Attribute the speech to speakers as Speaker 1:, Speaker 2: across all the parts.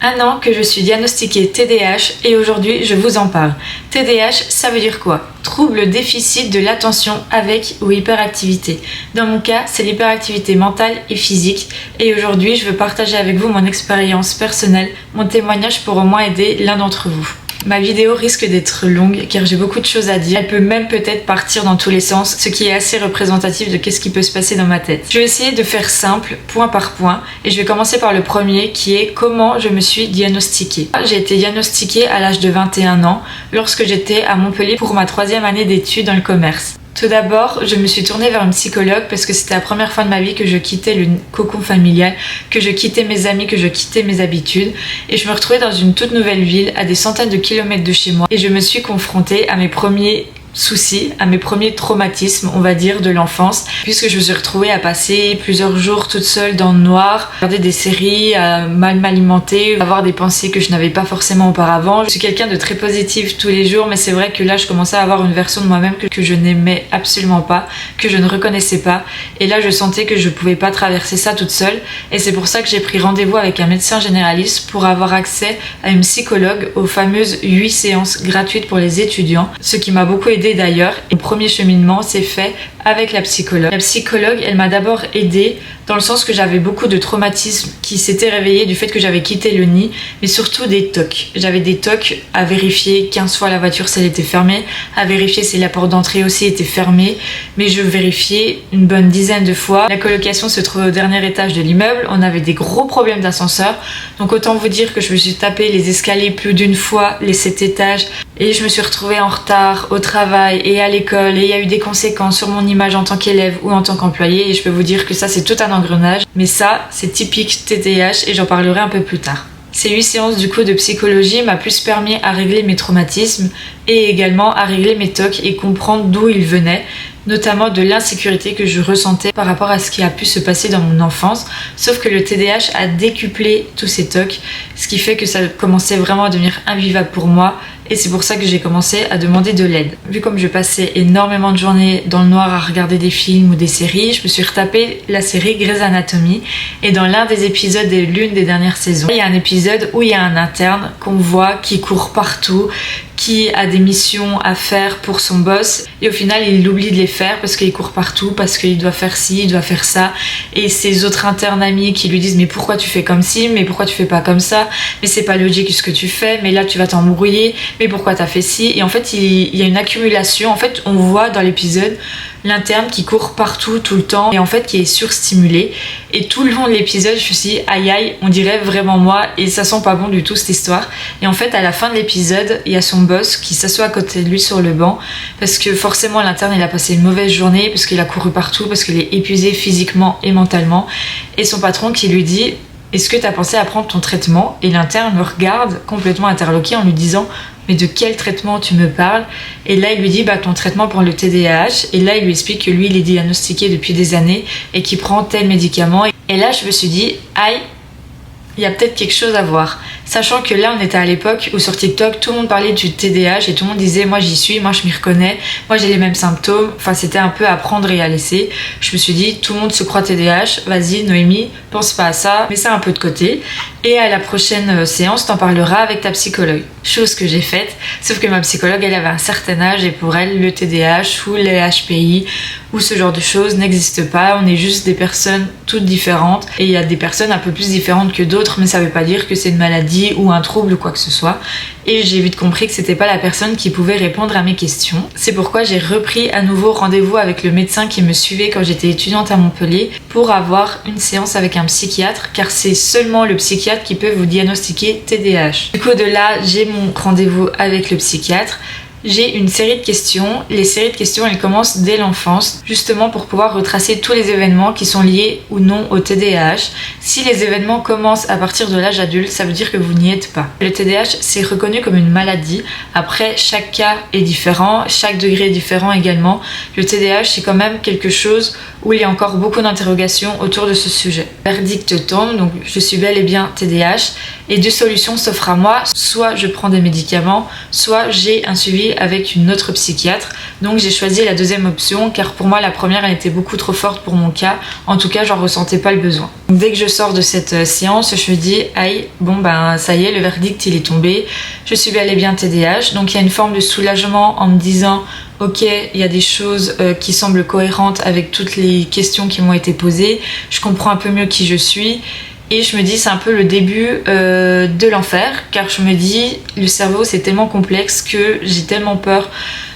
Speaker 1: 1 an que je suis diagnostiquée TDAH et aujourd'hui je vous en parle. TDAH, ça veut dire quoi? Trouble déficit de l'attention avec ou hyperactivité. Dans mon cas, c'est l'hyperactivité mentale et physique et aujourd'hui je veux partager avec vous mon expérience personnelle, mon témoignage pour au moins aider l'un d'entre vous. Ma vidéo risque d'être longue car j'ai beaucoup de choses à dire. Elle peut même peut-être partir dans tous les sens, ce qui est assez représentatif de qu'est-ce qui peut se passer dans ma tête. Je vais essayer de faire simple, point par point, et je vais commencer par le premier qui est comment je me suis diagnostiquée. J'ai été diagnostiquée à l'âge de 21 ans lorsque j'étais à Montpellier pour ma 3e année d'études dans le commerce. Tout d'abord, je me suis tournée vers une psychologue parce que c'était la première fois de ma vie que je quittais le cocon familial, que je quittais mes amis, que je quittais mes habitudes et je me retrouvais dans une toute nouvelle ville à des centaines de kilomètres de chez moi et je me suis confrontée à mes premiers soucis, à mes premiers traumatismes, on va dire, de l'enfance, puisque je me suis retrouvée à passer plusieurs jours toute seule dans le noir, regarder des séries, à mal m'alimenter, avoir des pensées que je n'avais pas forcément auparavant. Je suis quelqu'un de très positif tous les jours, mais c'est vrai que là, je commençais à avoir une version de moi-même que je n'aimais absolument pas, que je ne reconnaissais pas, et là, je sentais que je pouvais pas traverser ça toute seule, et c'est pour ça que j'ai pris rendez-vous avec un médecin généraliste pour avoir accès à une psychologue aux fameuses 8 séances gratuites pour les étudiants, ce qui m'a beaucoup aidé d'ailleurs. Et le premier cheminement s'est fait avec la psychologue. La psychologue, elle m'a d'abord aidée dans le sens que j'avais beaucoup de traumatismes qui s'étaient réveillés du fait que j'avais quitté le nid, mais surtout des tocs. J'avais des tocs à vérifier 15 fois la voiture si elle était fermée, à vérifier si la porte d'entrée aussi était fermée, mais je vérifiais une bonne dizaine de fois. La colocation se trouvait au dernier étage de l'immeuble, on avait des gros problèmes d'ascenseur, donc autant vous dire que je me suis tapé les escaliers plus d'une fois, les 7 étages, et je me suis retrouvée en retard au travail et à l'école, et il y a eu des conséquences sur mon image en tant qu'élève ou en tant qu'employé, et je peux vous dire que ça c'est tout un engrenage, mais ça c'est typique TDAH et j'en parlerai un peu plus tard. Ces 8 séances du coup de psychologie m'a plus permis à régler mes traumatismes et également à régler mes tocs et comprendre d'où ils venaient, notamment de l'insécurité que je ressentais par rapport à ce qui a pu se passer dans mon enfance, sauf que le TDAH a décuplé tous ces tocs, ce qui fait que ça commençait vraiment à devenir invivable pour moi et c'est pour ça que j'ai commencé à demander de l'aide. Vu comme je passais énormément de journées dans le noir à regarder des films ou des séries, je me suis retapé la série Grey's Anatomy et dans l'un des épisodes de l'une des dernières saisons, il y a un épisode où il y a un interne qu'on voit qui court partout, qui a des missions à faire pour son boss et au final il oublie de les faire parce qu'il court partout, parce qu'il doit faire ci, il doit faire ça et ses autres internes amis qui lui disent mais pourquoi tu fais comme ci, mais pourquoi tu fais pas comme ça, mais c'est pas logique ce que tu fais, mais là tu vas t'embrouiller, mais pourquoi t'as fait ci, et en fait il y a une accumulation. En fait on voit dans l'épisode l'interne qui court partout tout le temps et en fait qui est surstimulé et tout le long de l'épisode je me suis dit aïe aïe, on dirait vraiment moi et ça sent pas bon du tout cette histoire. Et en fait à la fin de l'épisode il y a son boss qui s'assoit à côté de lui sur le banc parce que forcément l'interne il a passé une mauvaise journée parce qu'il a couru partout, parce qu'il est épuisé physiquement et mentalement, et son patron qui lui dit est-ce que t'as pensé à prendre ton traitement, et l'interne me regarde complètement interloqué en lui disant mais de quel traitement tu me parles? Et là il lui dit ton traitement pour le TDAH, et là il lui explique que lui il est diagnostiqué depuis des années et qu'il prend tel médicament, et là je me suis dit aïe, il y a peut-être quelque chose à voir. Sachant que là on était à l'époque où sur TikTok tout le monde parlait du TDAH et tout le monde disait moi j'y suis, moi je m'y reconnais, moi j'ai les mêmes symptômes, enfin c'était un peu à prendre et à laisser. Je me suis dit tout le monde se croit TDAH, vas-y Noémie, pense pas à ça, mets ça un peu de côté et à la prochaine séance t'en parleras avec ta psychologue. Chose que j'ai faite, sauf que ma psychologue elle avait un certain âge et pour elle le TDAH ou les HPI ou ce genre de choses n'existe pas, on est juste des personnes toutes différentes et il y a des personnes un peu plus différentes que d'autres, mais ça veut pas dire que c'est une maladie ou un trouble ou quoi que ce soit. Et j'ai vite compris que c'était pas la personne qui pouvait répondre à mes questions. C'est pourquoi j'ai repris à nouveau rendez-vous avec le médecin qui me suivait quand j'étais étudiante à Montpellier pour avoir une séance avec un psychiatre, car c'est seulement le psychiatre qui peut vous diagnostiquer TDAH. Du coup de là j'ai mon rendez-vous avec le psychiatre. J'ai une série de questions. Les séries de questions, elles commencent dès l'enfance, justement pour pouvoir retracer tous les événements qui sont liés ou non au TDAH. Si les événements commencent à partir de l'âge adulte, ça veut dire que vous n'y êtes pas. Le TDAH, c'est reconnu comme une maladie. Après, chaque cas est différent, chaque degré est différent également. Le TDAH, c'est quand même quelque chose où il y a encore beaucoup d'interrogations autour de ce sujet. Verdict tombe, donc je suis bel et bien TDAH. et deux solutions s'offrent à moi, soit je prends des médicaments, soit j'ai un suivi avec une autre psychiatre. Donc j'ai choisi la deuxième option car pour moi la première elle était beaucoup trop forte pour mon cas, en tout cas j'en ressentais pas le besoin. Donc, dès que je sors de cette séance, je me dis aïe, bon ben ça y est, le verdict il est tombé, je suis bel et bien TDAH. Donc il y a une forme de soulagement en me disant ok, il y a des choses qui semblent cohérentes avec toutes les questions qui m'ont été posées, je comprends un peu mieux qui je suis et je me dis c'est un peu le début de l'enfer car je me dis le cerveau c'est tellement complexe que j'ai tellement peur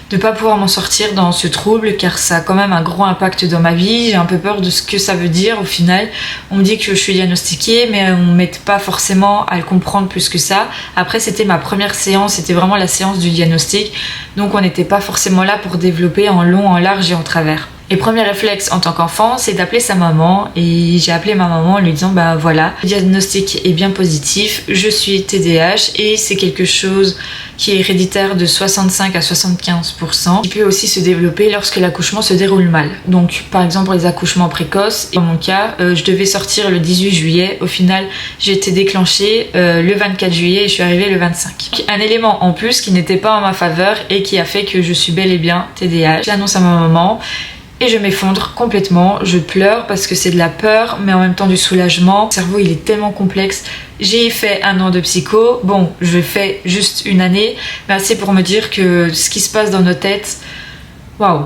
Speaker 1: de pas pouvoir m'en sortir dans ce trouble car ça a quand même un gros impact dans ma vie. J'ai un peu peur de ce que ça veut dire au final. On me dit que je suis diagnostiquée mais on m'aide pas forcément à le comprendre plus que ça. Après c'était ma première séance, c'était vraiment la séance du diagnostic donc on n'était pas forcément là pour développer en long, en large et en travers. Et premier réflexe en tant qu'enfant, c'est d'appeler sa maman. Et j'ai appelé ma maman en lui disant bah voilà, le diagnostic est bien positif, je suis TDAH et c'est quelque chose qui est héréditaire de 65 à 75%, qui peut aussi se développer lorsque l'accouchement se déroule mal. Donc par exemple pour les accouchements précoces, et dans mon cas, je devais sortir le 18 juillet. Au final, j'ai été déclenchée le 24 juillet et je suis arrivée le 25. Un élément en plus qui n'était pas en ma faveur et qui a fait que je suis bel et bien TDAH. J'annonce à ma maman. Et je m'effondre complètement, je pleure parce que c'est de la peur mais en même temps du soulagement. Le cerveau il est tellement complexe. J'ai fait 1 an de psycho, bon je fais juste une année, mais c'est pour me dire que ce qui se passe dans nos têtes, waouh,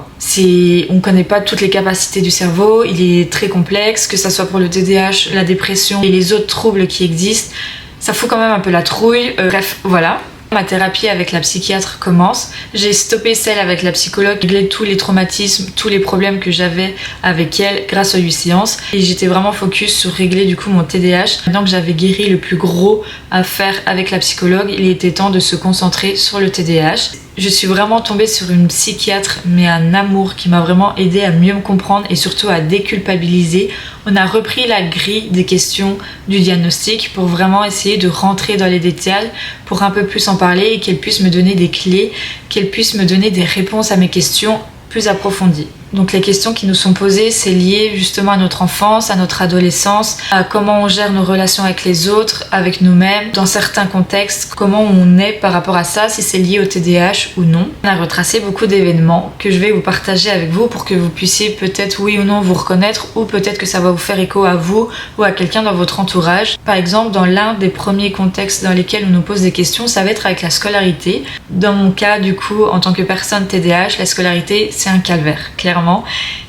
Speaker 1: on connaît pas toutes les capacités du cerveau, il est très complexe, que ça soit pour le TDAH, la dépression et les autres troubles qui existent, ça fout quand même un peu la trouille, bref voilà. Ma thérapie avec la psychiatre commence. J'ai stoppé celle avec la psychologue, réglé tous les traumatismes, tous les problèmes que j'avais avec elle grâce aux 8 séances. Et j'étais vraiment focus sur régler du coup mon TDAH. Maintenant que j'avais guéri le plus gros à faire avec la psychologue, il était temps de se concentrer sur le TDAH. Je suis vraiment tombée sur une psychiatre, mais un amour qui m'a vraiment aidée à mieux me comprendre et surtout à déculpabiliser. On a repris la grille des questions du diagnostic pour vraiment essayer de rentrer dans les détails, pour un peu plus en parler et qu'elle puisse me donner des clés, qu'elle puisse me donner des réponses à mes questions plus approfondies. Donc les questions qui nous sont posées, c'est lié justement à notre enfance, à notre adolescence, à comment on gère nos relations avec les autres, avec nous-mêmes, dans certains contextes, comment on est par rapport à ça, si c'est lié au TDAH ou non. On a retracé beaucoup d'événements que je vais vous partager avec vous pour que vous puissiez peut-être oui ou non vous reconnaître ou peut-être que ça va vous faire écho à vous ou à quelqu'un dans votre entourage. Par exemple, dans l'un des premiers contextes dans lesquels on nous pose des questions, ça va être avec la scolarité. Dans mon cas, du coup, en tant que personne TDAH, la scolarité, c'est un calvaire, clairement.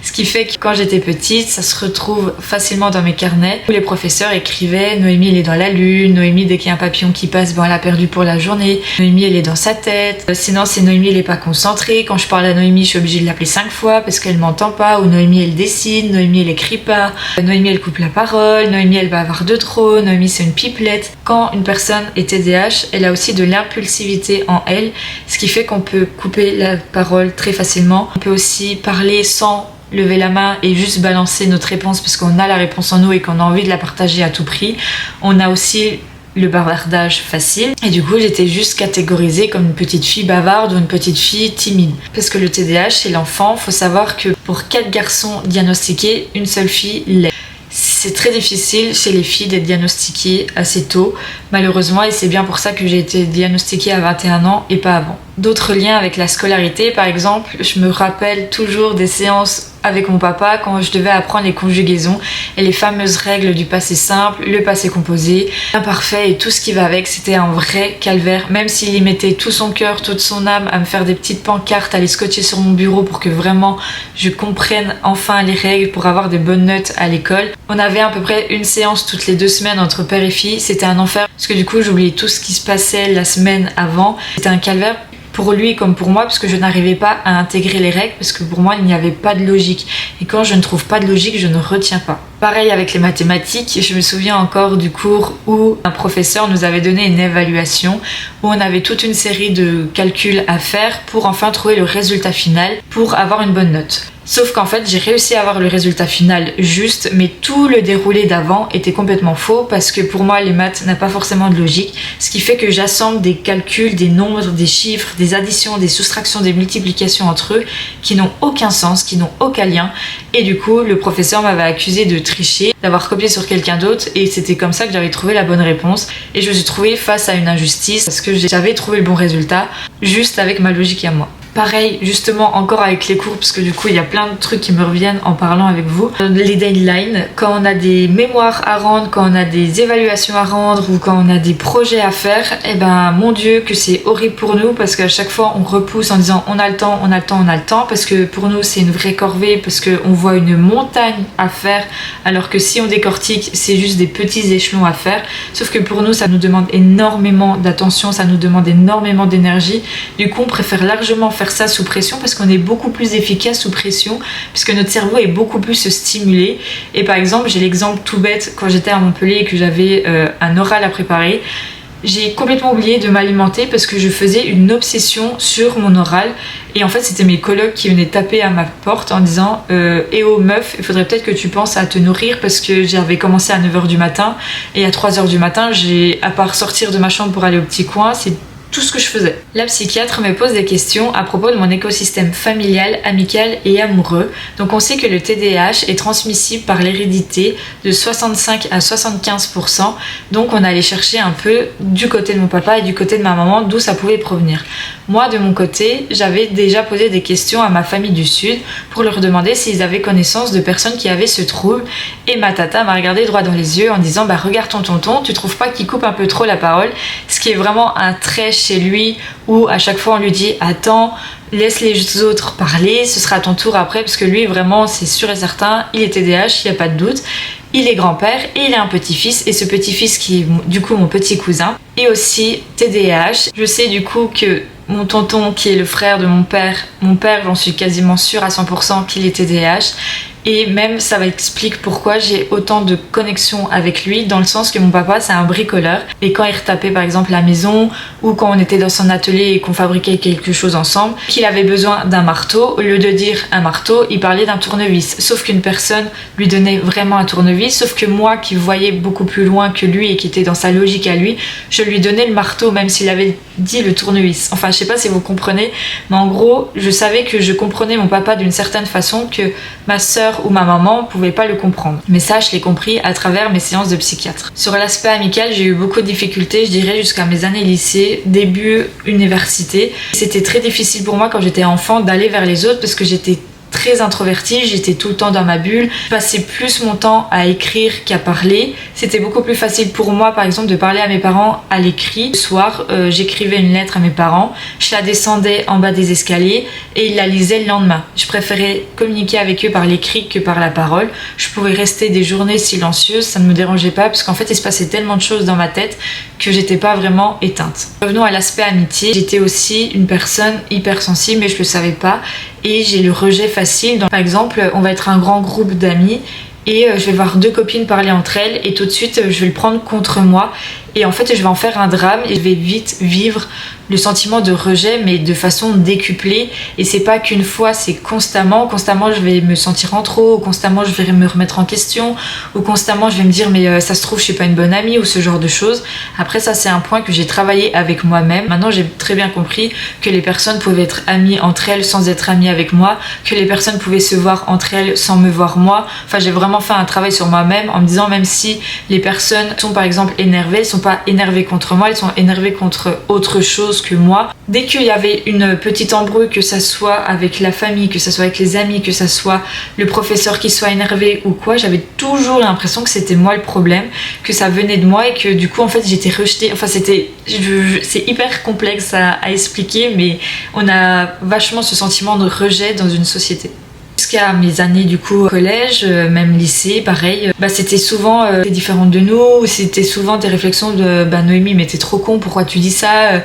Speaker 1: Ce qui fait que quand j'étais petite, ça se retrouve facilement dans mes carnets où les professeurs écrivaient Noémie elle est dans la lune, Noémie dès qu'il y a un papillon qui passe, bon elle a perdu pour la journée, Noémie elle est dans sa tête, sinon c'est Noémie elle est pas concentrée, quand je parle à Noémie je suis obligée de l'appeler 5 fois parce qu'elle m'entend pas, ou Noémie elle dessine, Noémie elle écrit pas, Noémie elle coupe la parole, Noémie elle va avoir de trop, Noémie c'est une pipelette. Quand une personne est TDAH, elle a aussi de l'impulsivité en elle, ce qui fait qu'on peut couper la parole très facilement, on peut aussi parler sans lever la main et juste balancer notre réponse parce qu'on a la réponse en nous et qu'on a envie de la partager à tout prix. On a aussi le bavardage facile et du coup j'étais juste catégorisée comme une petite fille bavarde ou une petite fille timide parce que le TDAH chez l'enfant, faut savoir que pour 4 garçons diagnostiqués, une seule fille l'est. C'est très difficile chez les filles d'être diagnostiquées assez tôt, malheureusement, et c'est bien pour ça que j'ai été diagnostiquée à 21 ans et pas avant. D'autres liens avec la scolarité, par exemple, je me rappelle toujours des séances avec mon papa quand je devais apprendre les conjugaisons et les fameuses règles du passé simple, le passé composé, l'imparfait et tout ce qui va avec. C'était un vrai calvaire, même s'il y mettait tout son cœur, toute son âme à me faire des petites pancartes, à les scotcher sur mon bureau pour que vraiment je comprenne enfin les règles pour avoir des bonnes notes à l'école. On avait à peu près une séance toutes les 2 semaines entre père et fille, c'était un enfer parce que du coup j'oubliais tout ce qui se passait la semaine avant. C'était un calvaire pour lui comme pour moi parce que je n'arrivais pas à intégrer les règles parce que pour moi il n'y avait pas de logique et quand je ne trouve pas de logique je ne retiens pas. Pareil avec les mathématiques, je me souviens encore du cours où un professeur nous avait donné une évaluation où on avait toute une série de calculs à faire pour enfin trouver le résultat final pour avoir une bonne note. Sauf qu'en fait, j'ai réussi à avoir le résultat final juste, mais tout le déroulé d'avant était complètement faux parce que pour moi, les maths n'a pas forcément de logique. Ce qui fait que j'assemble des calculs, des nombres, des chiffres, des additions, des soustractions, des multiplications entre eux qui n'ont aucun sens, qui n'ont aucun lien. Et du coup, le professeur m'avait accusé de tricher, d'avoir copié sur quelqu'un d'autre et c'était comme ça que j'avais trouvé la bonne réponse. Et je me suis trouvée face à une injustice parce que j'avais trouvé le bon résultat juste avec ma logique à moi. Pareil, justement, encore avec les cours, parce que du coup, il y a plein de trucs qui me reviennent en parlant avec vous. Les deadlines, quand on a des mémoires à rendre, quand on a des évaluations à rendre ou quand on a des projets à faire, eh ben, mon Dieu, que c'est horrible pour nous parce qu'à chaque fois, on repousse en disant on a le temps, on a le temps, on a le temps, parce que pour nous, c'est une vraie corvée, parce qu'on voit une montagne à faire, alors que si on décortique, c'est juste des petits échelons à faire. Sauf que pour nous, ça nous demande énormément d'attention, ça nous demande énormément d'énergie. Du coup, on préfère largement faire ça sous pression parce qu'on est beaucoup plus efficace sous pression puisque notre cerveau est beaucoup plus stimulé. Et par exemple, j'ai l'exemple tout bête, quand j'étais à Montpellier et que j'avais un oral à préparer, j'ai complètement oublié de m'alimenter parce que je faisais une obsession sur mon oral. Et en fait, c'était mes colocs qui venaient taper à ma porte en disant eh oh meuf, il faudrait peut-être que tu penses à te nourrir parce que j'avais commencé à 9h du matin et à 3h du matin, à part sortir de ma chambre pour aller au petit coin, c'est tout ce que je faisais. La psychiatre me pose des questions à propos de mon écosystème familial, amical et amoureux. Donc on sait que le TDAH est transmissible par l'hérédité de 65 à 75%. Donc on allait chercher un peu du côté de mon papa et du côté de ma maman d'où ça pouvait provenir. Moi de mon côté, j'avais déjà posé des questions à ma famille du Sud pour leur demander s'ils avaient connaissance de personnes qui avaient ce trouble. Et ma tata m'a regardé droit dans les yeux en disant bah regarde ton tonton, tu trouves pas qu'il coupe un peu trop la parole? Ce qui est vraiment un trait chez lui où à chaque fois on lui dit attends, laisse les autres parler, ce sera à ton tour après, parce que lui vraiment c'est sûr et certain, il est TDAH, il n'y a pas de doute. Il est grand-père et il a un petit-fils, et ce petit-fils qui est du coup mon petit cousin est aussi TDAH. Je sais du coup que mon tonton qui est le frère de mon père j'en suis quasiment sûre à 100% qu'il est TDAH. Et même ça explique pourquoi j'ai autant de connexion avec lui, dans le sens que mon papa c'est un bricoleur et quand il retapait par exemple la maison ou quand on était dans son atelier et qu'on fabriquait quelque chose ensemble, qu'il avait besoin d'un marteau, au lieu de dire un marteau, il parlait d'un tournevis. Sauf qu'une personne lui donnait vraiment un tournevis, sauf que moi qui voyais beaucoup plus loin que lui et qui était dans sa logique à lui, je lui donnais le marteau même s'il avait dit le tournevis. Enfin je sais pas si vous comprenez, mais en gros je savais que je comprenais mon papa d'une certaine façon que ma sœur ou ma maman pouvait pas le comprendre. Mais ça, je l'ai compris à travers mes séances de psychiatre. Sur l'aspect amical, j'ai eu beaucoup de difficultés, je dirais jusqu'à mes années lycée, début université. C'était très difficile pour moi quand j'étais enfant d'aller vers les autres parce que j'étais très introvertie, j'étais tout le temps dans ma bulle. Je passais plus mon temps à écrire qu'à parler. C'était beaucoup plus facile pour moi, par exemple, de parler à mes parents à l'écrit. Le soir, j'écrivais une lettre à mes parents, je la descendais en bas des escaliers et ils la lisaient le lendemain. Je préférais communiquer avec eux par l'écrit que par la parole. Je pouvais rester des journées silencieuses, ça ne me dérangeait pas parce qu'en fait, il se passait tellement de choses dans ma tête que j'étais pas vraiment éteinte. Revenons à l'aspect amitié. J'étais aussi une personne hypersensible, mais je le savais pas. Et j'ai le rejet facile. Par exemple, on va être un grand groupe d'amis et je vais voir deux copines parler entre elles et tout de suite je vais le prendre contre moi et en fait je vais en faire un drame et je vais vite vivre le sentiment de rejet mais de façon décuplée. Et c'est pas qu'une fois, c'est constamment je vais me sentir en trop, ou constamment je vais me remettre en question, ou constamment je vais me dire mais ça se trouve je suis pas une bonne amie, ou ce genre de choses. Après ça c'est un point que j'ai travaillé avec moi-même. Maintenant j'ai très bien compris que les personnes pouvaient être amies entre elles sans être amies avec moi, que les personnes pouvaient se voir entre elles sans me voir moi. Enfin j'ai vraiment fait un travail sur moi-même en me disant même si les personnes sont par exemple énervées, elles sont pas énervées contre moi, elles sont énervées contre autre chose que moi. Dès qu'il y avait une petite embrouille, que ça soit avec la famille, que ça soit avec les amis, que ça soit le professeur qui soit énervé ou quoi, j'avais toujours l'impression que c'était moi le problème, que ça venait de moi et que du coup en fait j'étais rejetée. Enfin c'est hyper complexe à expliquer, mais on a vachement ce sentiment de rejet dans une société. Jusqu'à mes années du coup collège, même lycée, pareil, c'était souvent t'es différente de nous, c'était souvent des réflexions de Noémie mais t'es trop con, pourquoi tu dis ça?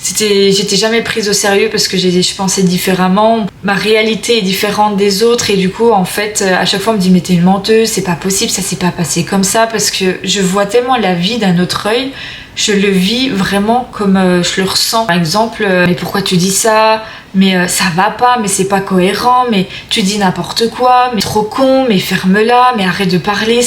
Speaker 1: J'étais jamais prise au sérieux parce que je pensais différemment. Ma réalité est différente des autres et du coup en fait à chaque fois on me dit mais t'es une menteuse, c'est pas possible, ça s'est pas passé comme ça, parce que je vois tellement la vie d'un autre œil je le vis vraiment comme je le ressens. Par exemple, mais pourquoi tu dis ça? Mais ça va pas, mais c'est pas cohérent, mais tu dis n'importe quoi, mais trop con, mais ferme-la, mais arrête de parler.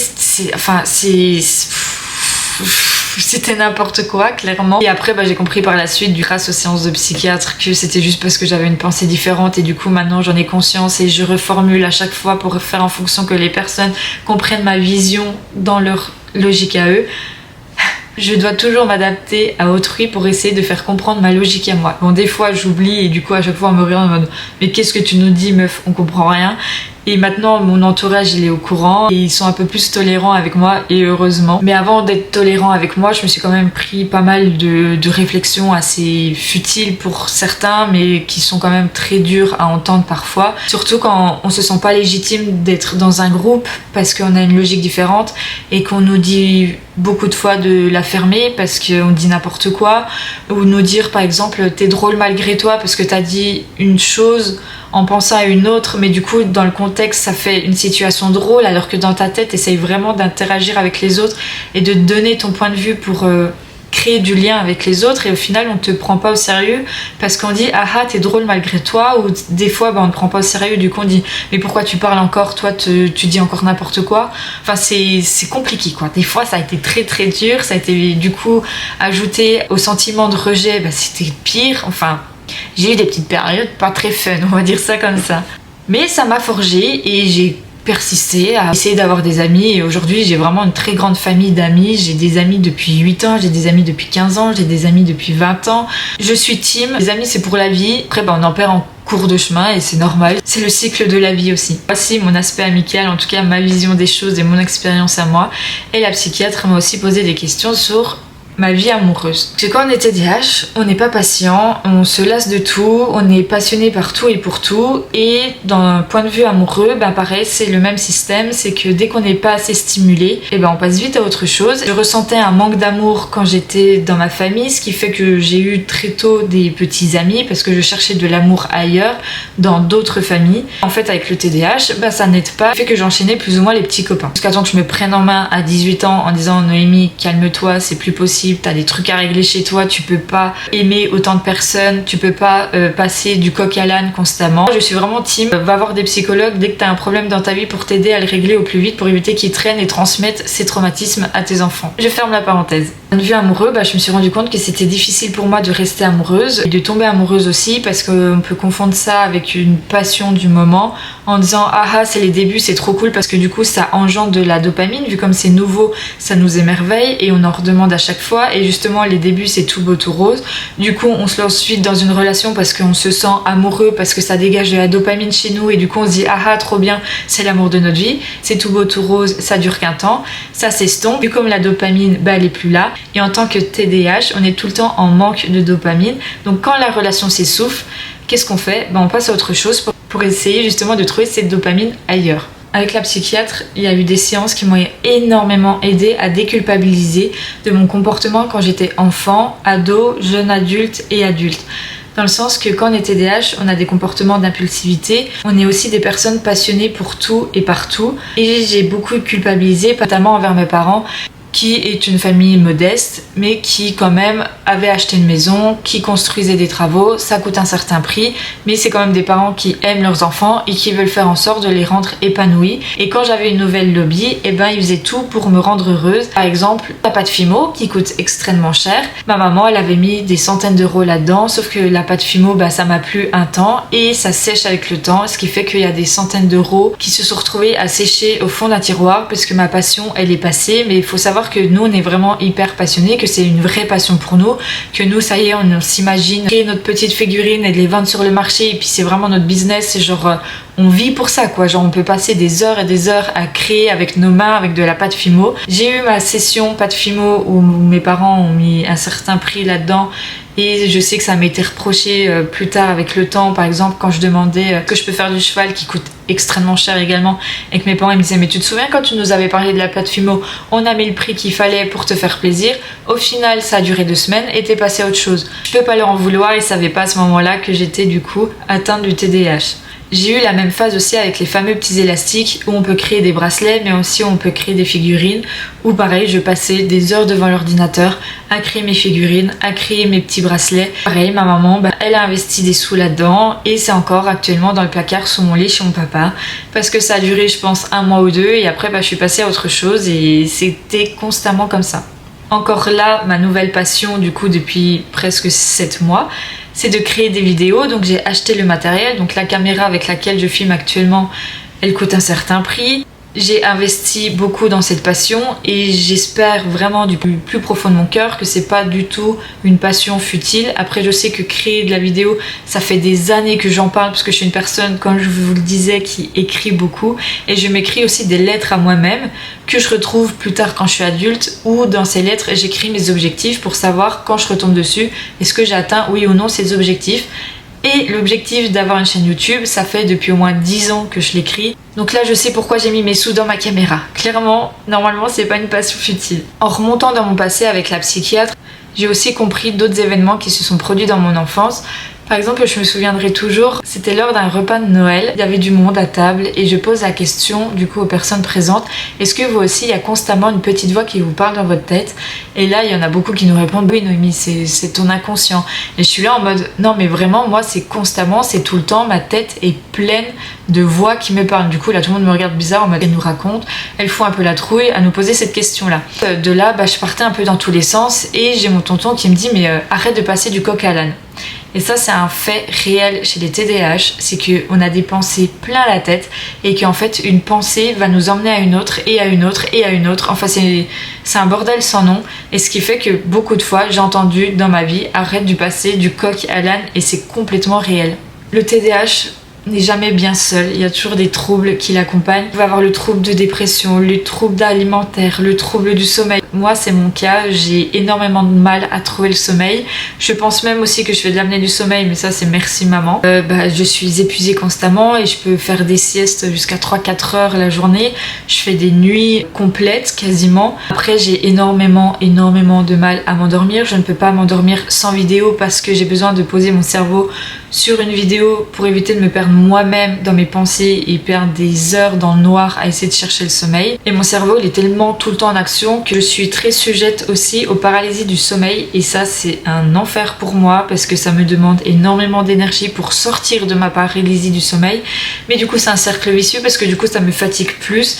Speaker 1: C'était n'importe quoi, clairement. Et après, j'ai compris par la suite, grâce aux séances de psychiatre, que c'était juste parce que j'avais une pensée différente. Et du coup, maintenant, j'en ai conscience et je reformule à chaque fois pour faire en fonction que les personnes comprennent ma vision dans leur logique à eux. Je dois toujours m'adapter à autrui pour essayer de faire comprendre ma logique à moi. Bon, des fois, j'oublie et du coup, à chaque fois, on me regarde en mode « Mais qu'est-ce que tu nous dis, meuf? On comprend rien. » Et maintenant, mon entourage, il est au courant et ils sont un peu plus tolérants avec moi, et heureusement. Mais avant d'être tolérant avec moi, je me suis quand même pris pas mal de réflexions assez futiles pour certains, mais qui sont quand même très dures à entendre parfois. Surtout quand on se sent pas légitime d'être dans un groupe parce qu'on a une logique différente et qu'on nous dit beaucoup de fois de la fermer parce qu'on dit n'importe quoi, ou nous dire par exemple t'es drôle malgré toi parce que t'as dit une chose en pensant à une autre, mais du coup dans le contexte ça fait une situation drôle, alors que dans ta tête essaye vraiment d'interagir avec les autres et de donner ton point de vue pour créer du lien avec les autres, et au final on te prend pas au sérieux parce qu'on dit ah t'es drôle malgré toi, ou des fois on ne prend pas au sérieux, du coup on dit mais pourquoi tu parles encore, toi tu dis encore n'importe quoi. Enfin c'est compliqué quoi. Des fois ça a été très très dur, ça a été du coup ajouté au sentiment de rejet, c'était pire. Enfin j'ai eu des petites périodes pas très fun, on va dire ça comme ça. Mais ça m'a forgé et j'ai persisté à essayer d'avoir des amis, et aujourd'hui j'ai vraiment une très grande famille d'amis. J'ai des amis depuis 8 ans, j'ai des amis depuis 15 ans, j'ai des amis depuis 20 ans. Je suis team, les amis c'est pour la vie. Après on en perd en cours de chemin et c'est normal, c'est le cycle de la vie aussi. Voici mon aspect amical, en tout cas ma vision des choses et mon expérience à moi. Et la psychiatre m'a aussi posé des questions sur ma vie amoureuse. Parce que quand on est TDAH, on n'est pas patient, on se lasse de tout, on est passionné par tout et pour tout. Et d'un point de vue amoureux, pareil, c'est le même système, c'est que dès qu'on n'est pas assez stimulé, on passe vite à autre chose. Je ressentais un manque d'amour quand j'étais dans ma famille, ce qui fait que j'ai eu très tôt des petits amis parce que je cherchais de l'amour ailleurs, dans d'autres familles. En fait, avec le TDAH, ça n'aide pas, ça fait que j'enchaînais plus ou moins les petits copains. Jusqu'à temps que je me prenne en main à 18 ans en disant Noémie, calme-toi, c'est plus possible. T'as des trucs à régler chez toi, tu peux pas aimer autant de personnes, tu peux pas passer du coq à l'âne constamment. Je suis vraiment team, va voir des psychologues dès que t'as un problème dans ta vie pour t'aider à le régler au plus vite, pour éviter qu'ils traînent et transmettent ces traumatismes à tes enfants. Je ferme la parenthèse. D'un point de vue amoureux, je me suis rendu compte que c'était difficile pour moi de rester amoureuse et de tomber amoureuse aussi, parce qu'on peut confondre ça avec une passion du moment en disant ah c'est les débuts, c'est trop cool, parce que du coup ça engendre de la dopamine, vu comme c'est nouveau ça nous émerveille et on en redemande à chaque fois. Et justement les débuts c'est tout beau tout rose, du coup on se lance vite dans une relation parce qu'on se sent amoureux, parce que ça dégage de la dopamine chez nous, et du coup on se dit ah trop bien, c'est l'amour de notre vie, c'est tout beau tout rose, ça dure qu'un temps, ça s'estompe, vu comme la dopamine elle est plus là. Et en tant que TDAH on est tout le temps en manque de dopamine, donc quand la relation s'essouffle, qu'est-ce qu'on fait? On passe à autre chose pour essayer justement de trouver cette dopamine ailleurs. Avec la psychiatre, il y a eu des séances qui m'ont énormément aidé à déculpabiliser de mon comportement quand j'étais enfant, ado, jeune adulte et adulte. Dans le sens que quand on est TDAH, on a des comportements d'impulsivité, on est aussi des personnes passionnées pour tout et partout. Et j'ai beaucoup culpabilisé, notamment envers mes parents, qui est une famille modeste, mais qui quand même avait acheté une maison, qui construisait des travaux, ça coûte un certain prix, mais c'est quand même des parents qui aiment leurs enfants et qui veulent faire en sorte de les rendre épanouis. Et quand j'avais une nouvelle lobby, ils faisaient tout pour me rendre heureuse. Par exemple, la pâte Fimo, qui coûte extrêmement cher. Ma maman, elle avait mis des centaines d'euros là-dedans, sauf que la pâte Fimo, ça m'a plu un temps et ça sèche avec le temps, ce qui fait qu'il y a des centaines d'euros qui se sont retrouvés à sécher au fond d'un tiroir, parce que ma passion, elle est passée. Mais il faut savoir que nous on est vraiment hyper passionnés, que c'est une vraie passion pour nous, que nous ça y est on s'imagine créer notre petite figurine et de les vendre sur le marché, et puis c'est vraiment notre business, c'est genre on vit pour ça quoi, genre on peut passer des heures et des heures à créer avec nos mains, avec de la pâte Fimo. J'ai eu ma session pâte Fimo où mes parents ont mis un certain prix là-dedans, et je sais que ça m'a été reproché plus tard avec le temps. Par exemple quand je demandais que je peux faire du cheval, qui coûte extrêmement cher également, et que mes parents ils me disaient mais tu te souviens quand tu nous avais parlé de la pâte Fimo, on a mis le prix qu'il fallait pour te faire plaisir. Au final ça a duré 2 semaines et t'es passé à autre chose. Je peux pas leur en vouloir, ils savaient pas à ce moment-là que j'étais du coup atteinte du TDAH. J'ai eu la même phase aussi avec les fameux petits élastiques où on peut créer des bracelets mais aussi on peut créer des figurines, où pareil je passais des heures devant l'ordinateur à créer mes figurines, à créer mes petits bracelets. Pareil, ma maman, elle a investi des sous là-dedans et c'est encore actuellement dans le placard sous mon lit chez mon papa, parce que ça a duré je pense 1 mois ou 2 et après je suis passée à autre chose et c'était constamment comme ça. Encore là, ma nouvelle passion du coup depuis presque 7 mois, c'est de créer des vidéos. Donc j'ai acheté le matériel, donc la caméra avec laquelle je filme actuellement, elle coûte un certain prix. J'ai investi beaucoup dans cette passion et j'espère vraiment du plus profond de mon cœur que c'est pas du tout une passion futile. Après je sais que créer de la vidéo, ça fait des années que j'en parle parce que je suis une personne, comme je vous le disais, qui écrit beaucoup et je m'écris aussi des lettres à moi-même que je retrouve plus tard quand je suis adulte, où dans ces lettres j'écris mes objectifs pour savoir quand je retombe dessus est-ce que j'ai atteint oui ou non ces objectifs. Et l'objectif d'avoir une chaîne YouTube, ça fait depuis au moins 10 ans que je l'écris. Donc là je sais pourquoi j'ai mis mes sous dans ma caméra. Clairement, normalement c'est pas une passion futile. En remontant dans mon passé avec la psychiatre, j'ai aussi compris d'autres événements qui se sont produits dans mon enfance. Par exemple, je me souviendrai toujours, c'était lors d'un repas de Noël, il y avait du monde à table et je pose la question du coup aux personnes présentes, est-ce que vous aussi il y a constamment une petite voix qui vous parle dans votre tête? Et là il y en a beaucoup qui nous répondent, oui Noémie, c'est ton inconscient. Et je suis là en mode, non mais vraiment moi c'est constamment, c'est tout le temps, ma tête est pleine de voix qui me parlent. Du coup là tout le monde me regarde bizarre en mode, elle nous raconte, elle fout un peu la trouille à nous poser cette question là. De là je partais un peu dans tous les sens et j'ai mon tonton qui me dit, mais arrête de passer du coq à l'âne. Et ça c'est un fait réel chez les TDAH, c'est qu'on a des pensées plein la tête et qu'en fait une pensée va nous emmener à une autre et à une autre et à une autre. Enfin c'est un bordel sans nom et ce qui fait que beaucoup de fois j'ai entendu dans ma vie arrête de passer du coq à l'âne et c'est complètement réel. Le TDAH n'est jamais bien seul, il y a toujours des troubles qui l'accompagnent. Vous pouvez avoir le trouble de dépression, le trouble alimentaire, le trouble du sommeil. Moi c'est mon cas, j'ai énormément de mal à trouver le sommeil. Je pense même aussi que je fais de l'apnée du sommeil, mais ça c'est merci maman. Je suis épuisée constamment et je peux faire des siestes jusqu'à 3-4 heures la journée. Je fais des nuits complètes quasiment. Après j'ai énormément de mal à m'endormir. Je ne peux pas m'endormir sans vidéo parce que j'ai besoin de poser mon cerveau sur une vidéo pour éviter de me perdre moi-même dans mes pensées et perdre des heures dans le noir à essayer de chercher le sommeil. Et mon cerveau il est tellement tout le temps en action que je suis très sujette aussi aux paralysies du sommeil et ça c'est un enfer pour moi parce que ça me demande énormément d'énergie pour sortir de ma paralysie du sommeil. Mais du coup c'est un cercle vicieux parce que du coup ça me fatigue plus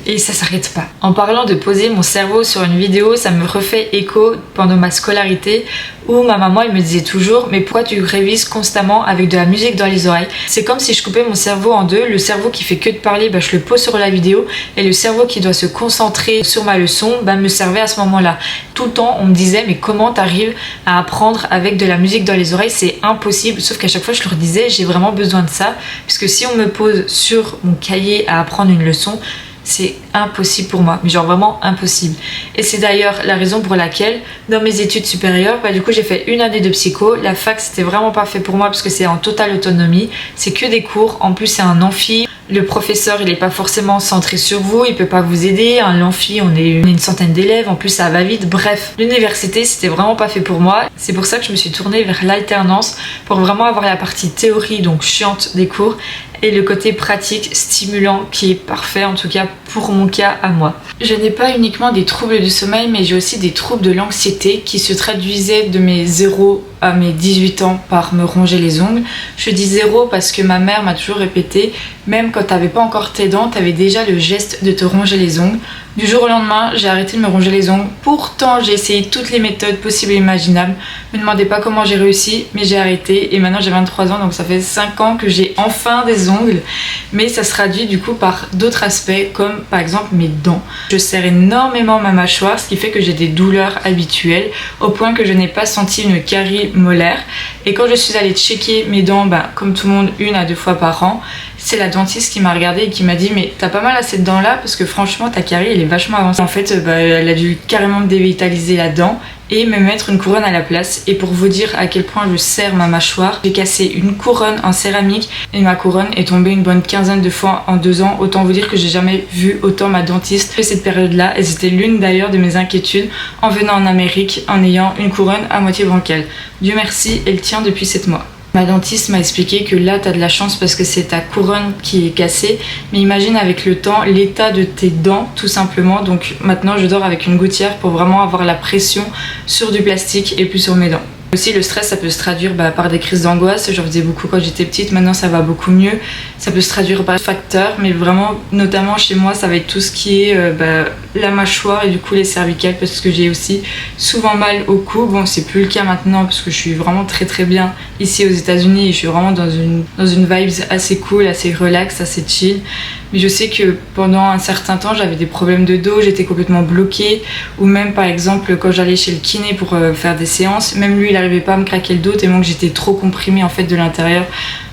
Speaker 1: et ça s'arrête pas. En parlant de poser mon cerveau sur une vidéo, ça me refait écho pendant ma scolarité où ma maman elle me disait toujours, mais pourquoi tu révises constamment avec de la musique dans les oreilles? C'est comme si je coupais mon cerveau en deux, le cerveau qui fait que de parler je le pose sur la vidéo et le cerveau qui doit se concentrer sur ma leçon me servait à ce moment-là. Tout le temps on me disait mais comment t'arrives à apprendre avec de la musique dans les oreilles? C'est impossible. Sauf qu'à chaque fois je leur disais j'ai vraiment besoin de ça puisque si on me pose sur mon cahier à apprendre une leçon, c'est impossible pour moi, mais genre vraiment impossible. Et c'est d'ailleurs la raison pour laquelle dans mes études supérieures, du coup j'ai fait 1 année de psycho. La fac c'était vraiment pas fait pour moi parce que c'est en totale autonomie, c'est que des cours, en plus c'est un amphi. Le professeur il est pas forcément centré sur vous, il peut pas vous aider. L'amphi on est une centaine d'élèves, en plus ça va vite. Bref, l'université c'était vraiment pas fait pour moi. C'est pour ça que je me suis tournée vers l'alternance pour vraiment avoir la partie théorie, donc chiante des cours, et le côté pratique, stimulant, qui est parfait en tout cas pour mon cas à moi. Je n'ai pas uniquement des troubles du sommeil, mais j'ai aussi des troubles de l'anxiété qui se traduisaient de mes 0 à mes 18 ans par me ronger les ongles. Je dis 0 parce que ma mère m'a toujours répété, même quand t'avais pas encore tes dents, t'avais déjà le geste de te ronger les ongles. Du jour au lendemain, j'ai arrêté de me ronger les ongles. Pourtant, j'ai essayé toutes les méthodes possibles et imaginables. Me demandez pas comment j'ai réussi, mais j'ai arrêté. Et maintenant, j'ai 23 ans, donc ça fait 5 ans que j'ai enfin des ongles. Mais ça se traduit du coup par d'autres aspects, comme par exemple mes dents. Je serre énormément ma mâchoire, ce qui fait que j'ai des douleurs habituelles, au point que je n'ai pas senti une carie molaire. Et quand je suis allée checker mes dents, comme tout le monde, 1 à 2 fois par an, c'est la dentiste qui m'a regardée et qui m'a dit mais t'as pas mal à cette dent là parce que franchement ta carie elle est vachement avancée. En fait elle a dû carrément me dévitaliser la dent et me mettre une couronne à la place. Et pour vous dire à quel point je serre ma mâchoire, j'ai cassé une couronne en céramique et ma couronne est tombée une bonne quinzaine de fois en 2 ans. Autant vous dire que j'ai jamais vu autant ma dentiste que cette période là, et c'était l'une d'ailleurs de mes inquiétudes en venant en Amérique en ayant une couronne à moitié bancale. Dieu merci, elle tient depuis 7 mois. Ma dentiste m'a expliqué que là t'as de la chance parce que c'est ta couronne qui est cassée, mais imagine avec le temps l'état de tes dents tout simplement. Donc maintenant je dors avec une gouttière pour vraiment avoir la pression sur du plastique et plus sur mes dents. Aussi le stress ça peut se traduire par des crises d'angoisse, j'en faisais beaucoup quand j'étais petite, maintenant ça va beaucoup mieux. Ça peut se traduire par facteurs, mais vraiment notamment chez moi ça va être tout ce qui est la mâchoire et du coup les cervicales, parce que j'ai aussi souvent mal au cou. Bon c'est plus le cas maintenant parce que je suis vraiment très bien ici aux États-Unis et je suis vraiment dans une vibe assez cool, assez relax, assez chill. Mais je sais que pendant un certain temps j'avais des problèmes de dos, j'étais complètement bloquée, ou même par exemple quand j'allais chez le kiné pour faire des séances, même lui il n'arrivait pas à me craquer le dos tellement que j'étais trop comprimée en fait de l'intérieur.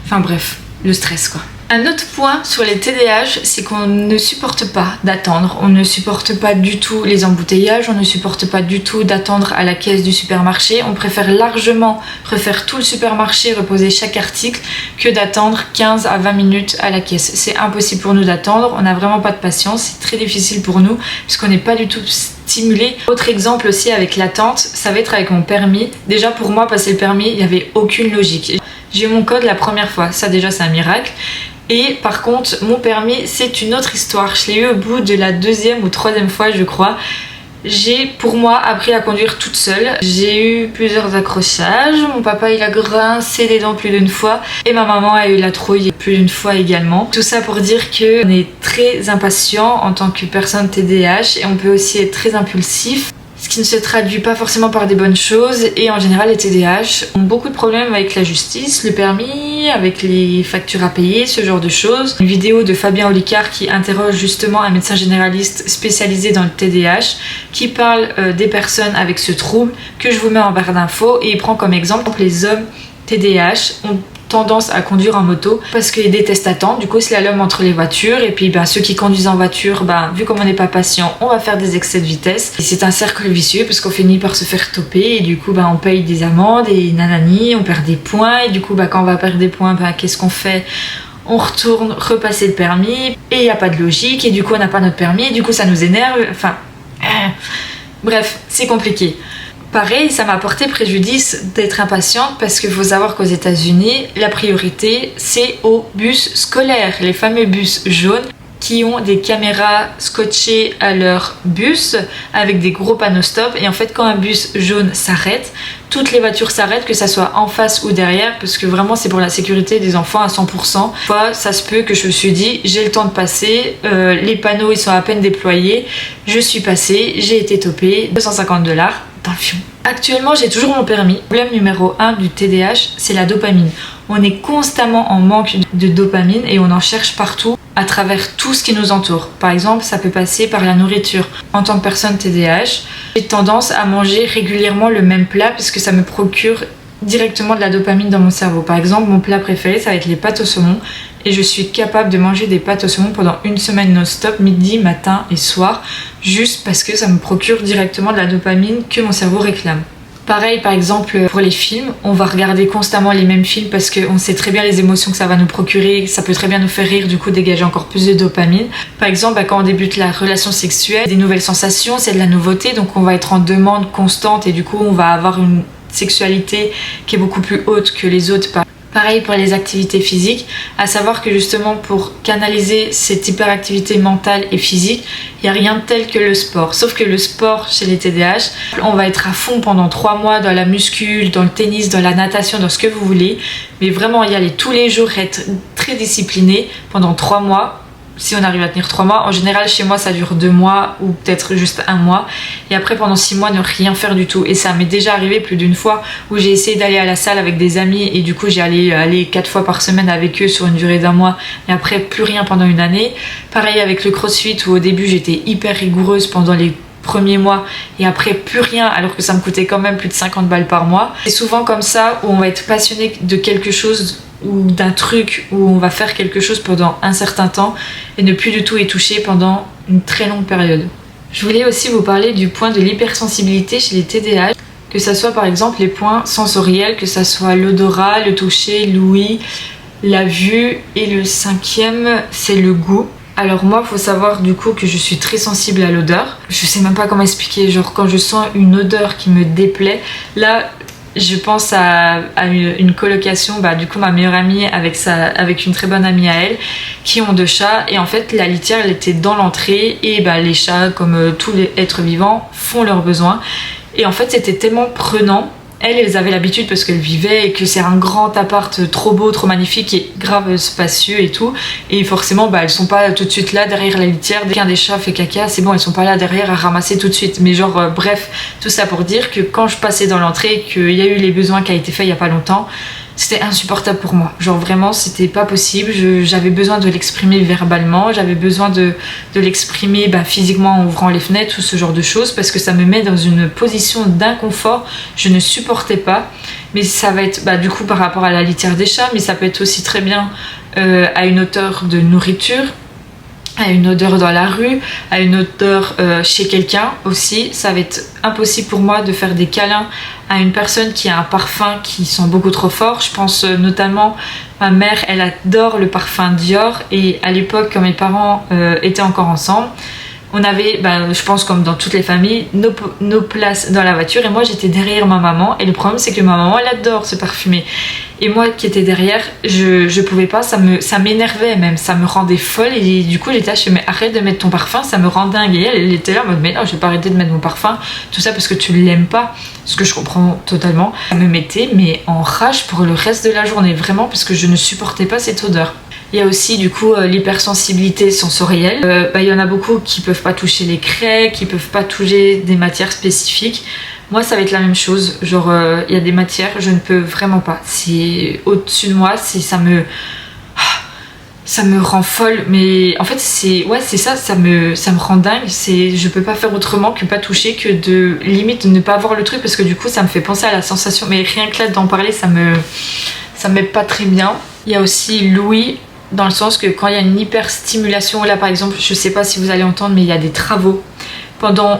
Speaker 1: Enfin bref, le stress quoi. Un autre point sur les TDAH, c'est qu'on ne supporte pas d'attendre, on ne supporte pas du tout les embouteillages, on ne supporte pas du tout d'attendre à la caisse du supermarché. On préfère largement refaire tout le supermarché, reposer chaque article, que d'attendre 15 à 20 minutes à la caisse. C'est impossible pour nous d'attendre, on n'a vraiment pas de patience, c'est très difficile pour nous puisqu'on n'est pas du tout stimulé. Autre exemple aussi avec l'attente, ça va être avec mon permis. Déjà pour moi, passer le permis, il n'y avait aucune logique. J'ai eu mon code la première fois, ça déjà c'est un miracle. Et par contre, mon permis, c'est une autre histoire. Je l'ai eu au bout de la 2e ou 3e fois, je crois. J'ai, pour moi, appris à conduire toute seule. J'ai eu plusieurs accrochages. Mon papa, il a grincé des dents plus d'une fois. Et ma maman a eu la trouille plus d'une fois également. Tout ça pour dire qu'on est très impatient en tant que personne TDAH. Et on peut aussi être très impulsif, ce qui ne se traduit pas forcément par des bonnes choses. Et en général, les TDAH ont beaucoup de problèmes avec la justice, le permis, avec les factures à payer, ce genre de choses. Une vidéo de Fabien Olicard qui interroge justement un médecin généraliste spécialisé dans le TDAH qui parle des personnes avec ce trouble, que je vous mets en barre d'infos, et il prend comme exemple les hommes TDAH ont tendance à conduire en moto parce qu'ils détestent attendre, du coup slalom entre les voitures, et puis ceux qui conduisent en voiture, vu comme on n'est pas patient, on va faire des excès de vitesse et c'est un cercle vicieux parce qu'on finit par se faire toper et du coup on paye des amendes et nanani, on perd des points, et du coup quand on va perdre des points, qu'est-ce qu'on fait? On retourne repasser le permis et il n'y a pas de logique et du coup on n'a pas notre permis et du coup ça nous énerve, bref, c'est compliqué. Pareil, ça m'a porté préjudice d'être impatiente parce qu'il faut savoir qu'aux États-Unis, la priorité c'est aux bus scolaires, les fameux bus jaunes qui ont des caméras scotchées à leur bus avec des gros panneaux stop. Et en fait, quand un bus jaune s'arrête, toutes les voitures s'arrêtent, que ça soit en face ou derrière, parce que vraiment c'est pour la sécurité des enfants à 100%. Fois, ça se peut que je me suis dit, j'ai le temps de passer, les panneaux ils sont à peine déployés, je suis passée, j'ai été topée, $250 dans le fion. Actuellement, j'ai toujours mon permis. Le problème numéro 1 du TDAH, c'est la dopamine. On est constamment en manque de dopamine et on en cherche partout à travers tout ce qui nous entoure. Par exemple, ça peut passer par la nourriture. En tant que personne TDAH, j'ai tendance à manger régulièrement le même plat parce que ça me procure directement de la dopamine dans mon cerveau. Par exemple, mon plat préféré, ça va être les pâtes au saumon. Et je suis capable de manger des pâtes au saumon pendant une semaine non-stop, midi, matin et soir, juste parce que ça me procure directement de la dopamine que mon cerveau réclame. Pareil, par exemple, pour les films, on va regarder constamment les mêmes films parce qu'on sait très bien les émotions que ça va nous procurer, ça peut très bien nous faire rire, du coup dégager encore plus de dopamine. Par exemple, quand on débute la relation sexuelle, des nouvelles sensations, c'est de la nouveauté, donc on va être en demande constante et du coup on va avoir une sexualité qui est beaucoup plus haute que les autres. Pareil pour les activités physiques, à savoir que justement pour canaliser cette hyperactivité mentale et physique, il n'y a rien de tel que le sport. Sauf que le sport chez les TDAH, on va être à fond pendant 3 mois dans la muscule, dans le tennis, dans la natation, dans ce que vous voulez. Mais vraiment y aller tous les jours, être très discipliné pendant 3 mois. Si on arrive à tenir 3 mois, en général chez moi ça dure 2 mois ou peut-être juste 1 mois, et après pendant 6 mois ne rien faire du tout. Et ça m'est déjà arrivé plus d'une fois où j'ai essayé d'aller à la salle avec des amis et du coup j'ai aller 4 fois par semaine avec eux sur une durée d'1 mois et après plus rien pendant une année. Pareil avec le crossfit où au début j'étais hyper rigoureuse pendant les premiers mois et après plus rien alors que ça me coûtait quand même plus de 50 balles par mois. C'est souvent comme ça où on va être passionné de quelque chose ou d'un truc où on va faire quelque chose pendant un certain temps et ne plus du tout y toucher pendant une très longue période. Je voulais aussi vous parler du point de l'hypersensibilité chez les TDAH, que ça soit par exemple les points sensoriels, que ça soit l'odorat, le toucher, l'ouïe, la vue, et le 5e c'est le goût. Alors moi, faut savoir du coup que je suis très sensible à l'odeur. Je sais même pas comment expliquer, genre quand je sens une odeur qui me déplaît, là Je pense à une colocation, du coup ma meilleure amie avec une très bonne amie à elle, qui ont 2 chats, et en fait la litière elle était dans l'entrée, et les chats, comme tous les êtres vivants, font leurs besoins, et en fait c'était tellement prenant. Elles avaient l'habitude parce qu'elles vivaient et que c'est un grand appart trop beau, trop magnifique et grave spacieux et tout. Et forcément, elles sont pas tout de suite là derrière la litière. Dès qu'un des chats fait caca, c'est bon, elles sont pas là derrière à ramasser tout de suite. Mais bref, tout ça pour dire que quand je passais dans l'entrée et qu'il y a eu les besoins qui a été fait il y a pas longtemps, c'était insupportable pour moi. Vraiment, c'était pas possible. J'avais besoin de l'exprimer verbalement, j'avais besoin de l'exprimer physiquement en ouvrant les fenêtres ou ce genre de choses, parce que ça me met dans une position d'inconfort. Je ne supportais pas. Mais ça va être du coup par rapport à la litière des chats, mais ça peut être aussi très bien à une odeur de nourriture, à une odeur dans la rue, à une odeur chez quelqu'un aussi. Ça va être impossible pour moi de faire des câlins à une personne qui a un parfum qui sent beaucoup trop fort. Je pense notamment, ma mère, elle adore le parfum Dior, et à l'époque, quand mes parents étaient encore ensemble, on avait, je pense comme dans toutes les familles, nos places dans la voiture, et moi j'étais derrière ma maman, et le problème c'est que ma maman elle adore se parfumer, et moi qui étais derrière, je pouvais pas, ça m'énervait même, ça me rendait folle, et du coup j'étais là, je fais mais arrête de mettre ton parfum, ça me rend dingue, et elle était là en mode mais non, je vais pas arrêter de mettre mon parfum, tout ça parce que tu l'aimes pas, ce que je comprends totalement. Ça me mettait mais en rage pour le reste de la journée, vraiment, parce que je ne supportais pas cette odeur. Il y a aussi du coup l'hypersensibilité sensorielle. Il y en a beaucoup qui peuvent pas toucher les craies, qui peuvent pas toucher des matières spécifiques. Moi ça va être la même chose, il y a des matières, je ne peux vraiment pas. C'est au-dessus de moi, ça me rend folle, mais en fait ça me rend dingue. Je peux pas faire autrement que pas toucher, que de limite ne pas voir le truc, parce que du coup ça me fait penser à la sensation, mais rien que là d'en parler ça me met pas très bien. Il y a aussi l'ouïe, dans le sens que quand il y a une hyperstimulation, là par exemple, je sais pas si vous allez entendre, mais il y a des travaux.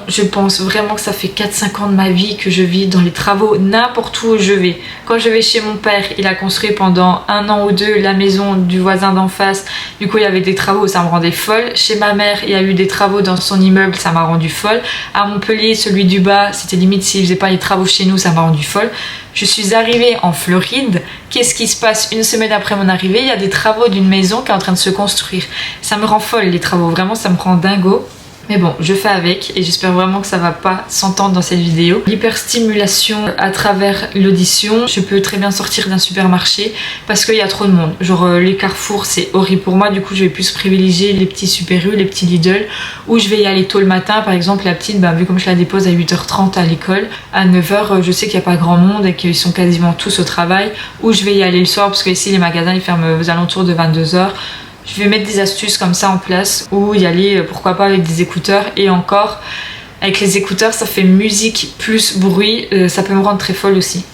Speaker 1: Je pense vraiment que ça fait 4-5 ans de ma vie que je vis dans les travaux, n'importe où je vais. Quand je vais chez mon père, il a construit pendant 1 an ou 2 la maison du voisin d'en face, du coup il y avait des travaux, ça me rendait folle. Chez ma mère, il y a eu des travaux dans son immeuble, ça m'a rendu folle. À Montpellier, celui du bas, c'était limite s'il faisait pas les travaux chez nous, ça m'a rendu folle. Je suis arrivée en Floride, qu'est-ce qui se passe 1 semaine après mon arrivée? Il y a des travaux d'une maison qui est en train de se construire. Ça me rend folle les travaux, vraiment ça me rend dingo. Mais bon, je fais avec, et j'espère vraiment que ça va pas s'entendre dans cette vidéo. L'hyperstimulation à travers l'audition, je peux très bien sortir d'un supermarché parce qu'il y a trop de monde. Les carrefours c'est horrible pour moi, du coup je vais plus privilégier les petits Super U, les petits Lidl, où je vais y aller tôt le matin. Par exemple la petite, vu comme je la dépose à 8h30 à l'école, à 9h je sais qu'il n'y a pas grand monde et qu'ils sont quasiment tous au travail, ou je vais y aller le soir parce que ici les magasins ils ferment aux alentours de 22h. Je vais mettre des astuces comme ça en place, ou y aller pourquoi pas avec des écouteurs, et encore avec les écouteurs ça fait musique plus bruit, ça peut me rendre très folle aussi.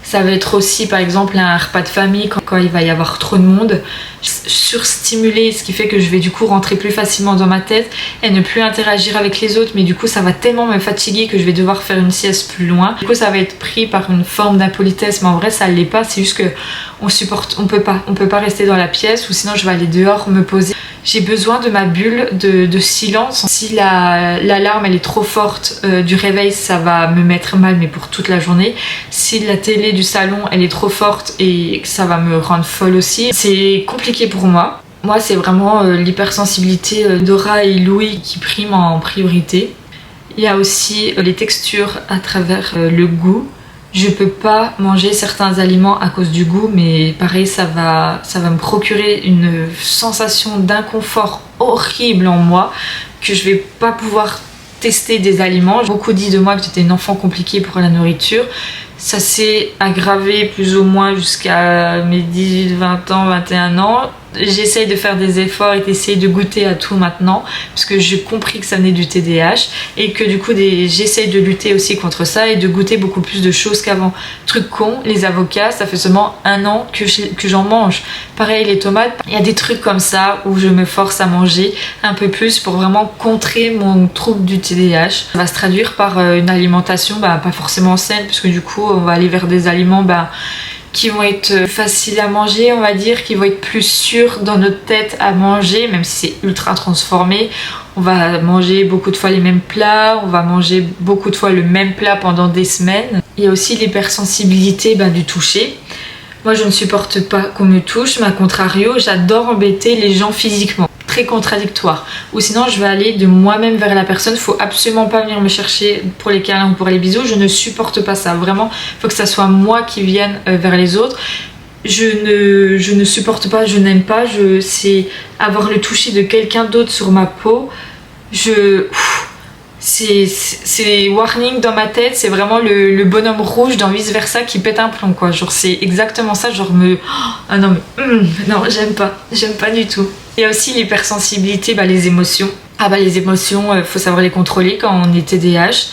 Speaker 1: Ça va être aussi par exemple un repas de famille quand il va y avoir trop de monde, surstimuler, ce qui fait que je vais du coup rentrer plus facilement dans ma tête et ne plus interagir avec les autres, mais du coup ça va tellement me fatiguer que je vais devoir faire une sieste plus loin. Du coup ça va être pris par une forme d'impolitesse, mais en vrai ça l'est pas, c'est juste que on peut pas rester dans la pièce, ou sinon je vais aller dehors me poser. J'ai besoin de ma bulle de silence. Si l'alarme elle est trop forte du réveil, ça va me mettre mal, mais pour toute la journée. Si la télé du salon elle est trop forte, et ça va me rendre folle aussi. C'est compliqué pour moi. Moi c'est vraiment l'hypersensibilité d'aura et l'ouïe qui prime en priorité. Il y a aussi les textures à travers le goût. Je peux pas manger certains aliments à cause du goût, mais pareil ça va me procurer une sensation d'inconfort horrible en moi, que je vais pas pouvoir tester des aliments. Beaucoup dit de moi que j'étais une enfant compliquée pour la nourriture. Ça s'est aggravé plus ou moins jusqu'à mes 18, 20 ans, 21 ans. J'essaye de faire des efforts et d'essayer de goûter à tout maintenant, parce que j'ai compris que ça venait du TDAH, et que du coup j'essaye de lutter aussi contre ça et de goûter beaucoup plus de choses qu'avant. Truc con, les avocats, ça fait seulement 1 an que j'en mange. Pareil les tomates, il y a des trucs comme ça où je me force à manger un peu plus pour vraiment contrer mon trouble du TDAH. Ça va se traduire par une alimentation pas forcément saine, parce que du coup on va aller vers des aliments qui vont être faciles à manger, on va dire, qui vont être plus sûrs dans notre tête à manger, même si c'est ultra transformé. On va manger beaucoup de fois les mêmes plats, on va manger beaucoup de fois le même plat pendant des semaines. Il y a aussi l'hypersensibilité du toucher. Moi, je ne supporte pas qu'on me touche, mais à contrario, j'adore embêter les gens physiquement. Très contradictoire. Ou sinon, je vais aller de moi-même vers la personne. Faut absolument pas venir me chercher pour les câlins ou pour les bisous. Je ne supporte pas ça. Vraiment, il faut que ça soit moi qui vienne vers les autres. Je ne supporte pas, je n'aime pas. C'est avoir le toucher de quelqu'un d'autre sur ma peau. C'est warning dans ma tête, c'est vraiment le bonhomme rouge dans Vice Versa qui pète un plomb quoi. Genre c'est exactement ça, genre ah non mais non, j'aime pas du tout. Il y a aussi l'hypersensibilité, les émotions. Les émotions, faut savoir les contrôler quand on est TDAH.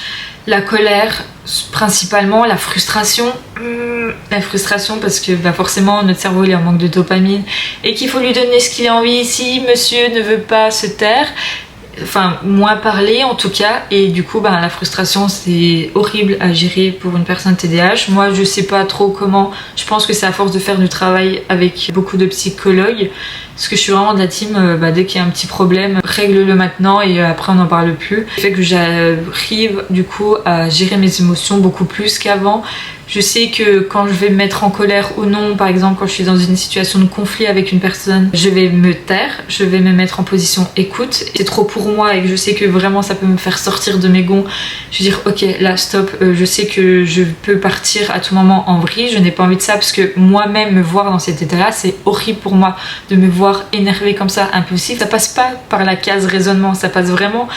Speaker 1: La colère principalement, la frustration. La frustration parce que forcément notre cerveau il est en manque de dopamine et qu'il faut lui donner ce qu'il a envie. Si monsieur ne veut pas se taire, enfin moins parler en tout cas, et du coup la frustration c'est horrible à gérer pour une personne TDAH. Moi je sais pas trop comment, je pense que c'est à force de faire du travail avec beaucoup de psychologues, parce que je suis vraiment de la team dès qu'il y a un petit problème, règle-le maintenant et après on n'en parle plus. Ça fait que j'arrive du coup à gérer mes émotions beaucoup plus qu'avant. Je sais que quand je vais me mettre en colère ou non, par exemple quand je suis dans une situation de conflit avec une personne, je vais me taire, je vais me mettre en position écoute. C'est trop pour moi et que je sais que vraiment ça peut me faire sortir de mes gonds. Je vais dire ok là stop, je sais que je peux partir à tout moment en vrille, je n'ai pas envie de ça parce que moi-même me voir dans cet état-là, c'est horrible pour moi de me voir énervée comme ça, impulsive. Ça passe pas par la case raisonnement, ça passe vraiment...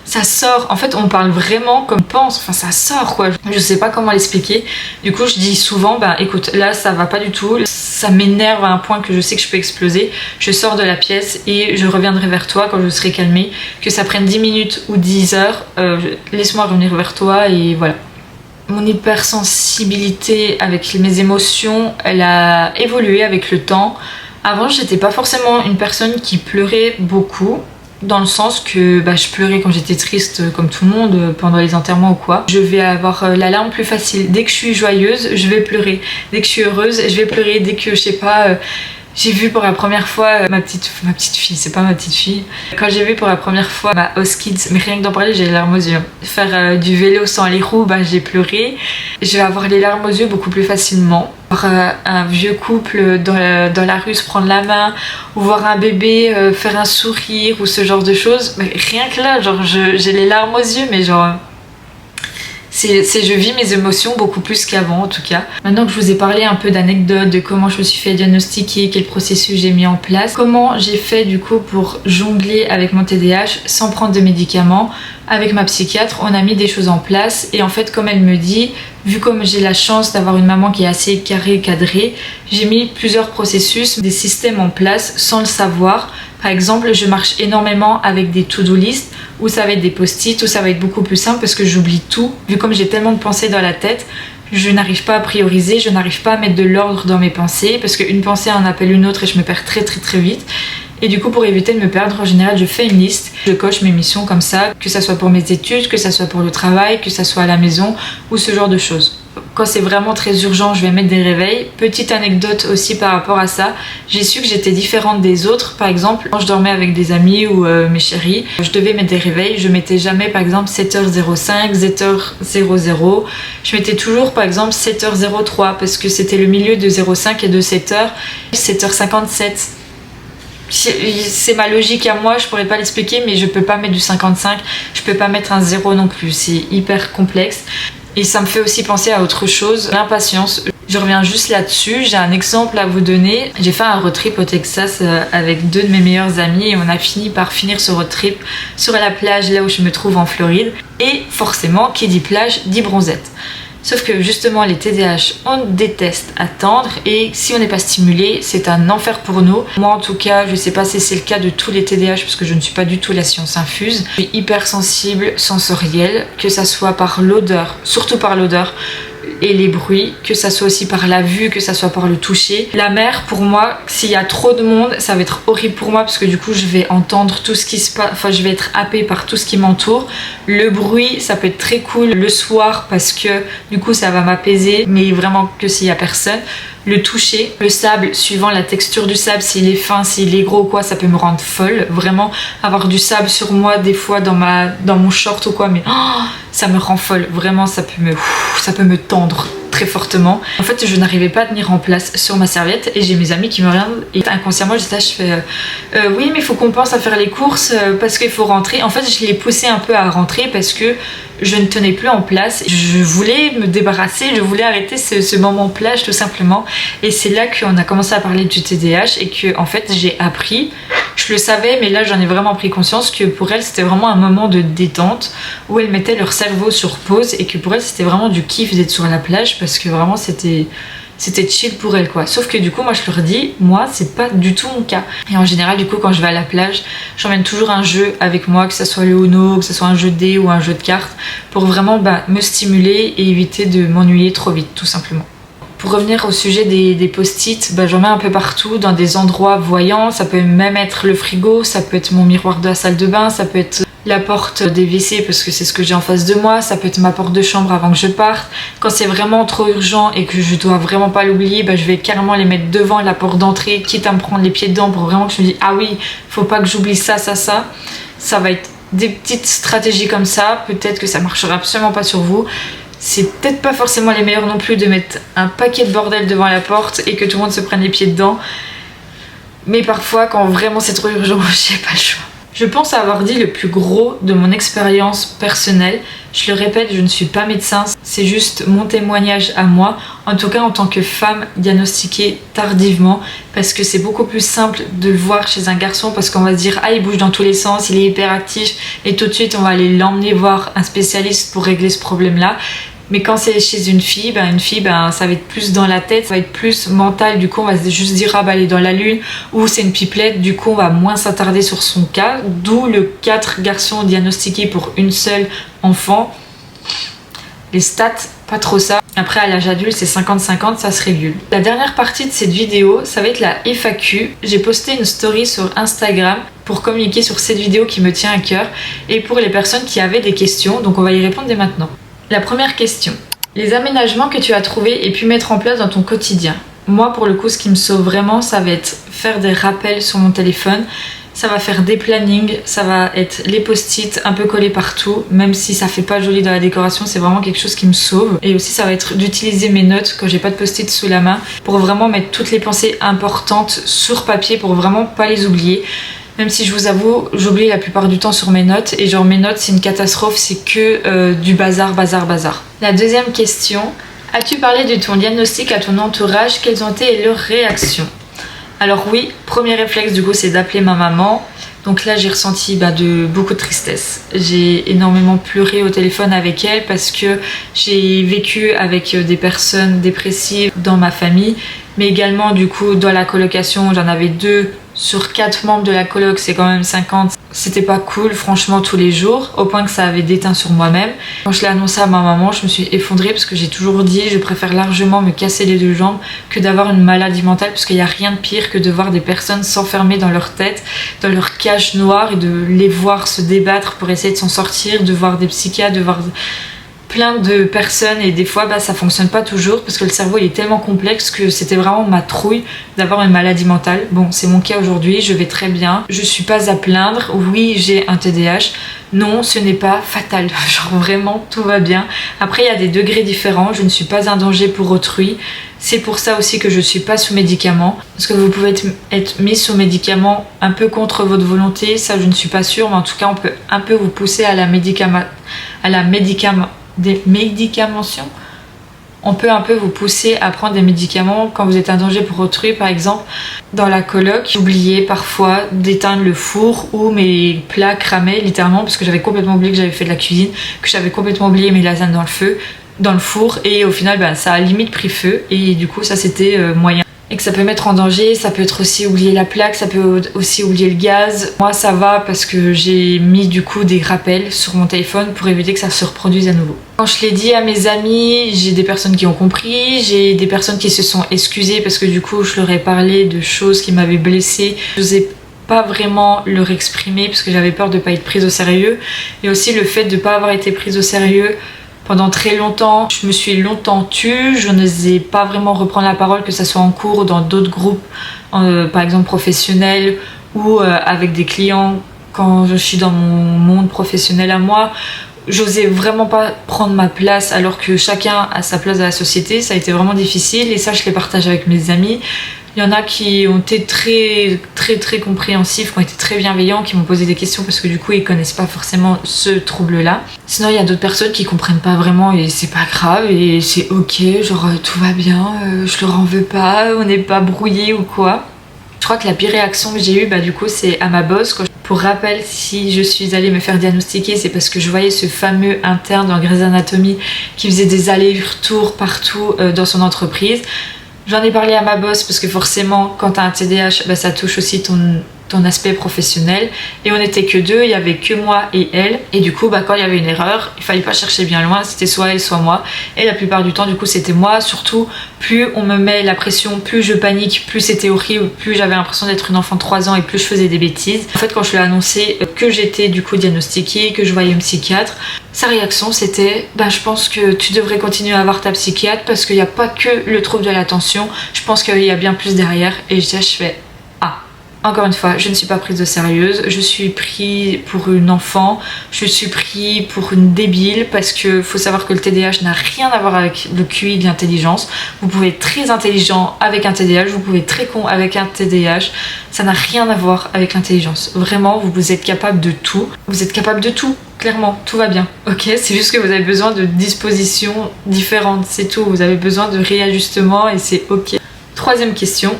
Speaker 1: Ça sort, en fait on parle vraiment comme on pense, enfin ça sort quoi. Je sais pas comment l'expliquer. Du coup je dis souvent écoute là ça va pas du tout, ça m'énerve à un point que je sais que je peux exploser. Je sors de la pièce et je reviendrai vers toi quand je serai calmée. Que ça prenne 10 minutes ou 10 heures, laisse-moi revenir vers toi et voilà. Mon hypersensibilité avec mes émotions, elle a évolué avec le temps. Avant j'étais pas forcément une personne qui pleurait beaucoup, dans le sens que je pleurais quand j'étais triste comme tout le monde pendant les enterrements ou quoi. Je vais avoir la larme plus facile. Dès que je suis joyeuse, je vais pleurer. Dès que je suis heureuse, je vais pleurer. Dès que je sais pas, j'ai vu pour la première fois ma petite fille, c'est pas ma petite fille. Quand j'ai vu pour la première fois ma House Kids, mais rien que d'en parler, j'ai les larmes aux yeux. Faire du vélo sans les roues, j'ai pleuré. Je vais avoir les larmes aux yeux beaucoup plus facilement. Voir un vieux couple dans la rue se prendre la main, ou voir un bébé faire un sourire ou ce genre de choses. Mais rien que là, genre j'ai les larmes aux yeux, mais genre... je vis mes émotions beaucoup plus qu'avant en tout cas. Maintenant que je vous ai parlé un peu d'anecdotes, de comment je me suis fait diagnostiquer, quel processus j'ai mis en place, comment j'ai fait du coup pour jongler avec mon TDAH sans prendre de médicaments. Avec ma psychiatre, on a mis des choses en place et en fait comme elle me dit, vu comme j'ai la chance d'avoir une maman qui est assez carrée, cadrée, j'ai mis plusieurs processus, des systèmes en place sans le savoir. Par exemple, je marche énormément avec des to-do list où ça va être des post-it, où ça va être beaucoup plus simple parce que j'oublie tout. Vu comme j'ai tellement de pensées dans la tête, je n'arrive pas à prioriser, je n'arrive pas à mettre de l'ordre dans mes pensées parce qu'une pensée en appelle une autre et je me perds très vite. Et du coup, pour éviter de me perdre, en général, je fais une liste, je coche mes missions comme ça, que ça soit pour mes études, que ça soit pour le travail, que ça soit à la maison ou ce genre de choses. Quand c'est vraiment très urgent, je vais mettre des réveils. Petite anecdote aussi par rapport à ça, j'ai su que j'étais différente des autres. Par exemple, quand je dormais avec des amis ou mes chéris, je devais mettre des réveils. Je mettais jamais par exemple 7h05, 7h00. Je mettais toujours par exemple 7h03 parce que c'était le milieu de 05 et de 7h, 7h57. C'est ma logique à moi, je pourrais pas l'expliquer, mais je peux pas mettre du 55, je peux pas mettre un 0 non plus, c'est hyper complexe. Et ça me fait aussi penser à autre chose, l'impatience. Je reviens juste là-dessus, j'ai un exemple à vous donner. J'ai fait un road trip au Texas avec 2 de mes meilleurs amis et on a fini par finir ce road trip sur la plage là où je me trouve en Floride. Et forcément, qui dit plage, dit bronzette. Sauf que justement les TDAH, on déteste attendre et si on n'est pas stimulé, c'est un enfer pour nous. Moi en tout cas, je sais pas si c'est le cas de tous les TDAH parce que je ne suis pas du tout la science infuse. Je suis hypersensible, sensorielle, que ça soit par l'odeur, surtout par l'odeur, et les bruits, que ça soit aussi par la vue, que ça soit par le toucher. La mer, pour moi, s'il y a trop de monde, ça va être horrible pour moi parce que du coup je vais entendre tout ce qui se passe, enfin je vais être happée par tout ce qui m'entoure. Le bruit, ça peut être très cool le soir parce que du coup ça va m'apaiser, mais vraiment que s'il y a personne. Le toucher, le sable, suivant la texture du sable, s'il est fin, s'il est gros ou quoi, ça peut me rendre folle. Vraiment, avoir du sable sur moi, des fois dans mon short ou quoi, mais ça me rend folle. Vraiment, ça peut me tendre. répondre très fortement. En fait, je n'arrivais pas à tenir en place sur ma serviette et j'ai mes amis qui me regardent et inconsciemment j'étais là, je fais oui mais il faut qu'on pense à faire les courses parce qu'il faut rentrer. En fait, je l'ai poussé un peu à rentrer parce que je ne tenais plus en place. Je voulais me débarrasser, je voulais arrêter ce moment plage tout simplement. Et c'est là qu'on a commencé à parler du TDAH et que en fait j'ai appris, je le savais mais là j'en ai vraiment pris conscience que pour elle c'était vraiment un moment de détente où elle mettait leur cerveau sur pause et que pour elle c'était vraiment du kiff d'être sur la plage parce que vraiment c'était chill pour elle quoi. Sauf que du coup moi je leur dis, moi c'est pas du tout mon cas. Et en général du coup quand je vais à la plage, j'emmène toujours un jeu avec moi, que ce soit le Uno, que ce soit un jeu de dés ou un jeu de cartes, pour vraiment me stimuler et éviter de m'ennuyer trop vite tout simplement. Pour revenir au sujet des post-it, j'en mets un peu partout, dans des endroits voyants. Ça peut même être le frigo, ça peut être mon miroir de la salle de bain, ça peut être la porte des WC parce que c'est ce que j'ai en face de moi, ça peut être ma porte de chambre avant que je parte. Quand c'est vraiment trop urgent et que je dois vraiment pas l'oublier, je vais carrément les mettre devant la porte d'entrée, quitte à me prendre les pieds dedans pour vraiment que je me dise ah oui, faut pas que j'oublie ça. Ça va être des petites stratégies comme ça, peut-être que ça marchera absolument pas sur vous. C'est peut-être pas forcément les meilleurs non plus de mettre un paquet de bordel devant la porte et que tout le monde se prenne les pieds dedans. Mais parfois, quand vraiment c'est trop urgent, j'ai pas le choix. Je pense avoir dit le plus gros de mon expérience personnelle. Je le répète, je ne suis pas médecin, c'est juste mon témoignage à moi, en tout cas en tant que femme diagnostiquée tardivement, parce que c'est beaucoup plus simple de le voir chez un garçon parce qu'on va se dire ah il bouge dans tous les sens, il est hyperactif et tout de suite on va aller l'emmener voir un spécialiste pour régler ce problème-là. Mais quand c'est chez une fille, ça va être plus dans la tête, ça va être plus mental. Du coup, on va juste dire ah elle est dans la lune, ou c'est une pipelette. Du coup, on va moins s'attarder sur son cas. D'où le 4 garçons diagnostiqués pour une seule enfant. Les stats, pas trop ça. Après, à l'âge adulte, c'est 50-50, ça se régule. La dernière partie de cette vidéo, ça va être la FAQ. J'ai posté une story sur Instagram pour communiquer sur cette vidéo qui me tient à cœur et pour les personnes qui avaient des questions. Donc, on va y répondre dès maintenant. La première question. Les aménagements que tu as trouvés et pu mettre en place dans ton quotidien. Moi, pour le coup, ce qui me sauve vraiment, ça va être faire des rappels sur mon téléphone. Ça va faire des plannings, ça va être les post-it un peu collés partout, même si ça fait pas joli dans la décoration, c'est vraiment quelque chose qui me sauve. Et aussi, ça va être d'utiliser mes notes quand j'ai pas de post-it sous la main pour vraiment mettre toutes les pensées importantes sur papier pour vraiment pas les oublier. Même si je vous avoue, j'oublie la plupart du temps sur mes notes et genre mes notes c'est une catastrophe, c'est que du bazar. La deuxième question, as-tu parlé de ton diagnostic à ton entourage? Quelles ont été leurs réactions? Alors oui, premier réflexe du coup c'est d'appeler ma maman. Donc là j'ai ressenti beaucoup de tristesse. J'ai énormément pleuré au téléphone avec elle parce que j'ai vécu avec des personnes dépressives dans ma famille. Mais également du coup dans la colocation, j'en avais 2 sur 4 membres de la coloc, c'est quand même 50. C'était pas cool franchement tous les jours, au point que ça avait déteint sur moi-même. Quand je l'ai annoncé à ma maman, je me suis effondrée parce que j'ai toujours dit je préfère largement me casser les 2 jambes que d'avoir une maladie mentale, parce qu'il n'y a rien de pire que de voir des personnes s'enfermer dans leur tête, dans leur cage noire et de les voir se débattre pour essayer de s'en sortir, de voir des psychiatres, de voir plein de personnes et des fois ça fonctionne pas toujours parce que le cerveau il est tellement complexe que c'était vraiment ma trouille d'avoir une maladie mentale. Bon, c'est mon cas aujourd'hui, je vais très bien, je suis pas à plaindre. Oui, j'ai un TDAH, non ce n'est pas fatal, genre vraiment tout va bien. Après il y a des degrés différents, je ne suis pas un danger pour autrui. C'est pour ça aussi que je suis pas sous médicaments, parce que vous pouvez être mis sous médicaments un peu contre votre volonté, ça je ne suis pas sûre, mais en tout cas on peut un peu vous pousser à la médicamentation. On peut un peu vous pousser à prendre des médicaments quand vous êtes un danger pour autrui. Par exemple, dans la coloc, j'oubliais parfois d'éteindre le four où mes plats cramaient littéralement parce que j'avais complètement oublié que j'avais fait de la cuisine, que j'avais complètement oublié mes lasagnes dans le four et au final ça a limite pris feu et du coup ça c'était moyen. Et que ça peut mettre en danger, ça peut être aussi oublier la plaque, ça peut aussi oublier le gaz. Moi ça va parce que j'ai mis du coup des rappels sur mon téléphone pour éviter que ça se reproduise à nouveau. Quand je l'ai dit à mes amis, j'ai des personnes qui ont compris, j'ai des personnes qui se sont excusées parce que du coup je leur ai parlé de choses qui m'avaient blessée. Je n'osais pas vraiment leur exprimer parce que j'avais peur de ne pas être prise au sérieux. Et aussi le fait de ne pas avoir été prise au sérieux. Pendant très longtemps, je me suis longtemps tue, je n'osais pas vraiment reprendre la parole, que ce soit en cours ou dans d'autres groupes, par exemple professionnels ou avec des clients quand je suis dans mon monde professionnel à moi, j'osais vraiment pas prendre ma place alors que chacun a sa place dans la société. Ça a été vraiment difficile et ça je les partage avec mes amis. Il y en a qui ont été très compréhensifs, qui ont été très bienveillants, qui m'ont posé des questions parce que du coup ils connaissent pas forcément ce trouble-là. Sinon il y a d'autres personnes qui comprennent pas vraiment et c'est pas grave et c'est ok, genre tout va bien, je leur en veux pas, on n'est pas brouillés ou quoi. Je crois que la pire réaction que j'ai eue, du coup, c'est à ma boss. Pour rappel, si je suis allée me faire diagnostiquer, c'est parce que je voyais ce fameux interne en Grey's Anatomy qui faisait des allers-retours partout dans son entreprise. J'en ai parlé à ma boss parce que forcément, quand t'as un TDAH, ça touche aussi ton aspect professionnel. Et on n'était que deux, il y avait que moi et elle. Et du coup, quand il y avait une erreur, il fallait pas chercher bien loin, c'était soit elle, soit moi. Et la plupart du temps, du coup, c'était moi. Surtout, plus on me met la pression, plus je panique, plus c'était horrible, plus j'avais l'impression d'être une enfant de 3 ans et plus je faisais des bêtises. En fait, quand je lui ai annoncé que j'étais du coup diagnostiquée, que je voyais une psychiatre, sa réaction c'était je pense que tu devrais continuer à voir ta psychiatre parce qu'il n'y a pas que le trouble de l'attention, je pense qu'il y a bien plus derrière. Et je fais encore une fois, je ne suis pas prise de sérieuse, je suis prise pour une enfant, je suis prise pour une débile parce que faut savoir que le TDAH n'a rien à voir avec le QI de l'intelligence. Vous pouvez être très intelligent avec un TDAH, vous pouvez être très con avec un TDAH, ça n'a rien à voir avec l'intelligence. Vraiment, vous êtes capable de tout, vous êtes capable de tout. Clairement, tout va bien, ok? C'est juste que vous avez besoin de dispositions différentes, c'est tout. Vous avez besoin de réajustement et c'est ok. Troisième question.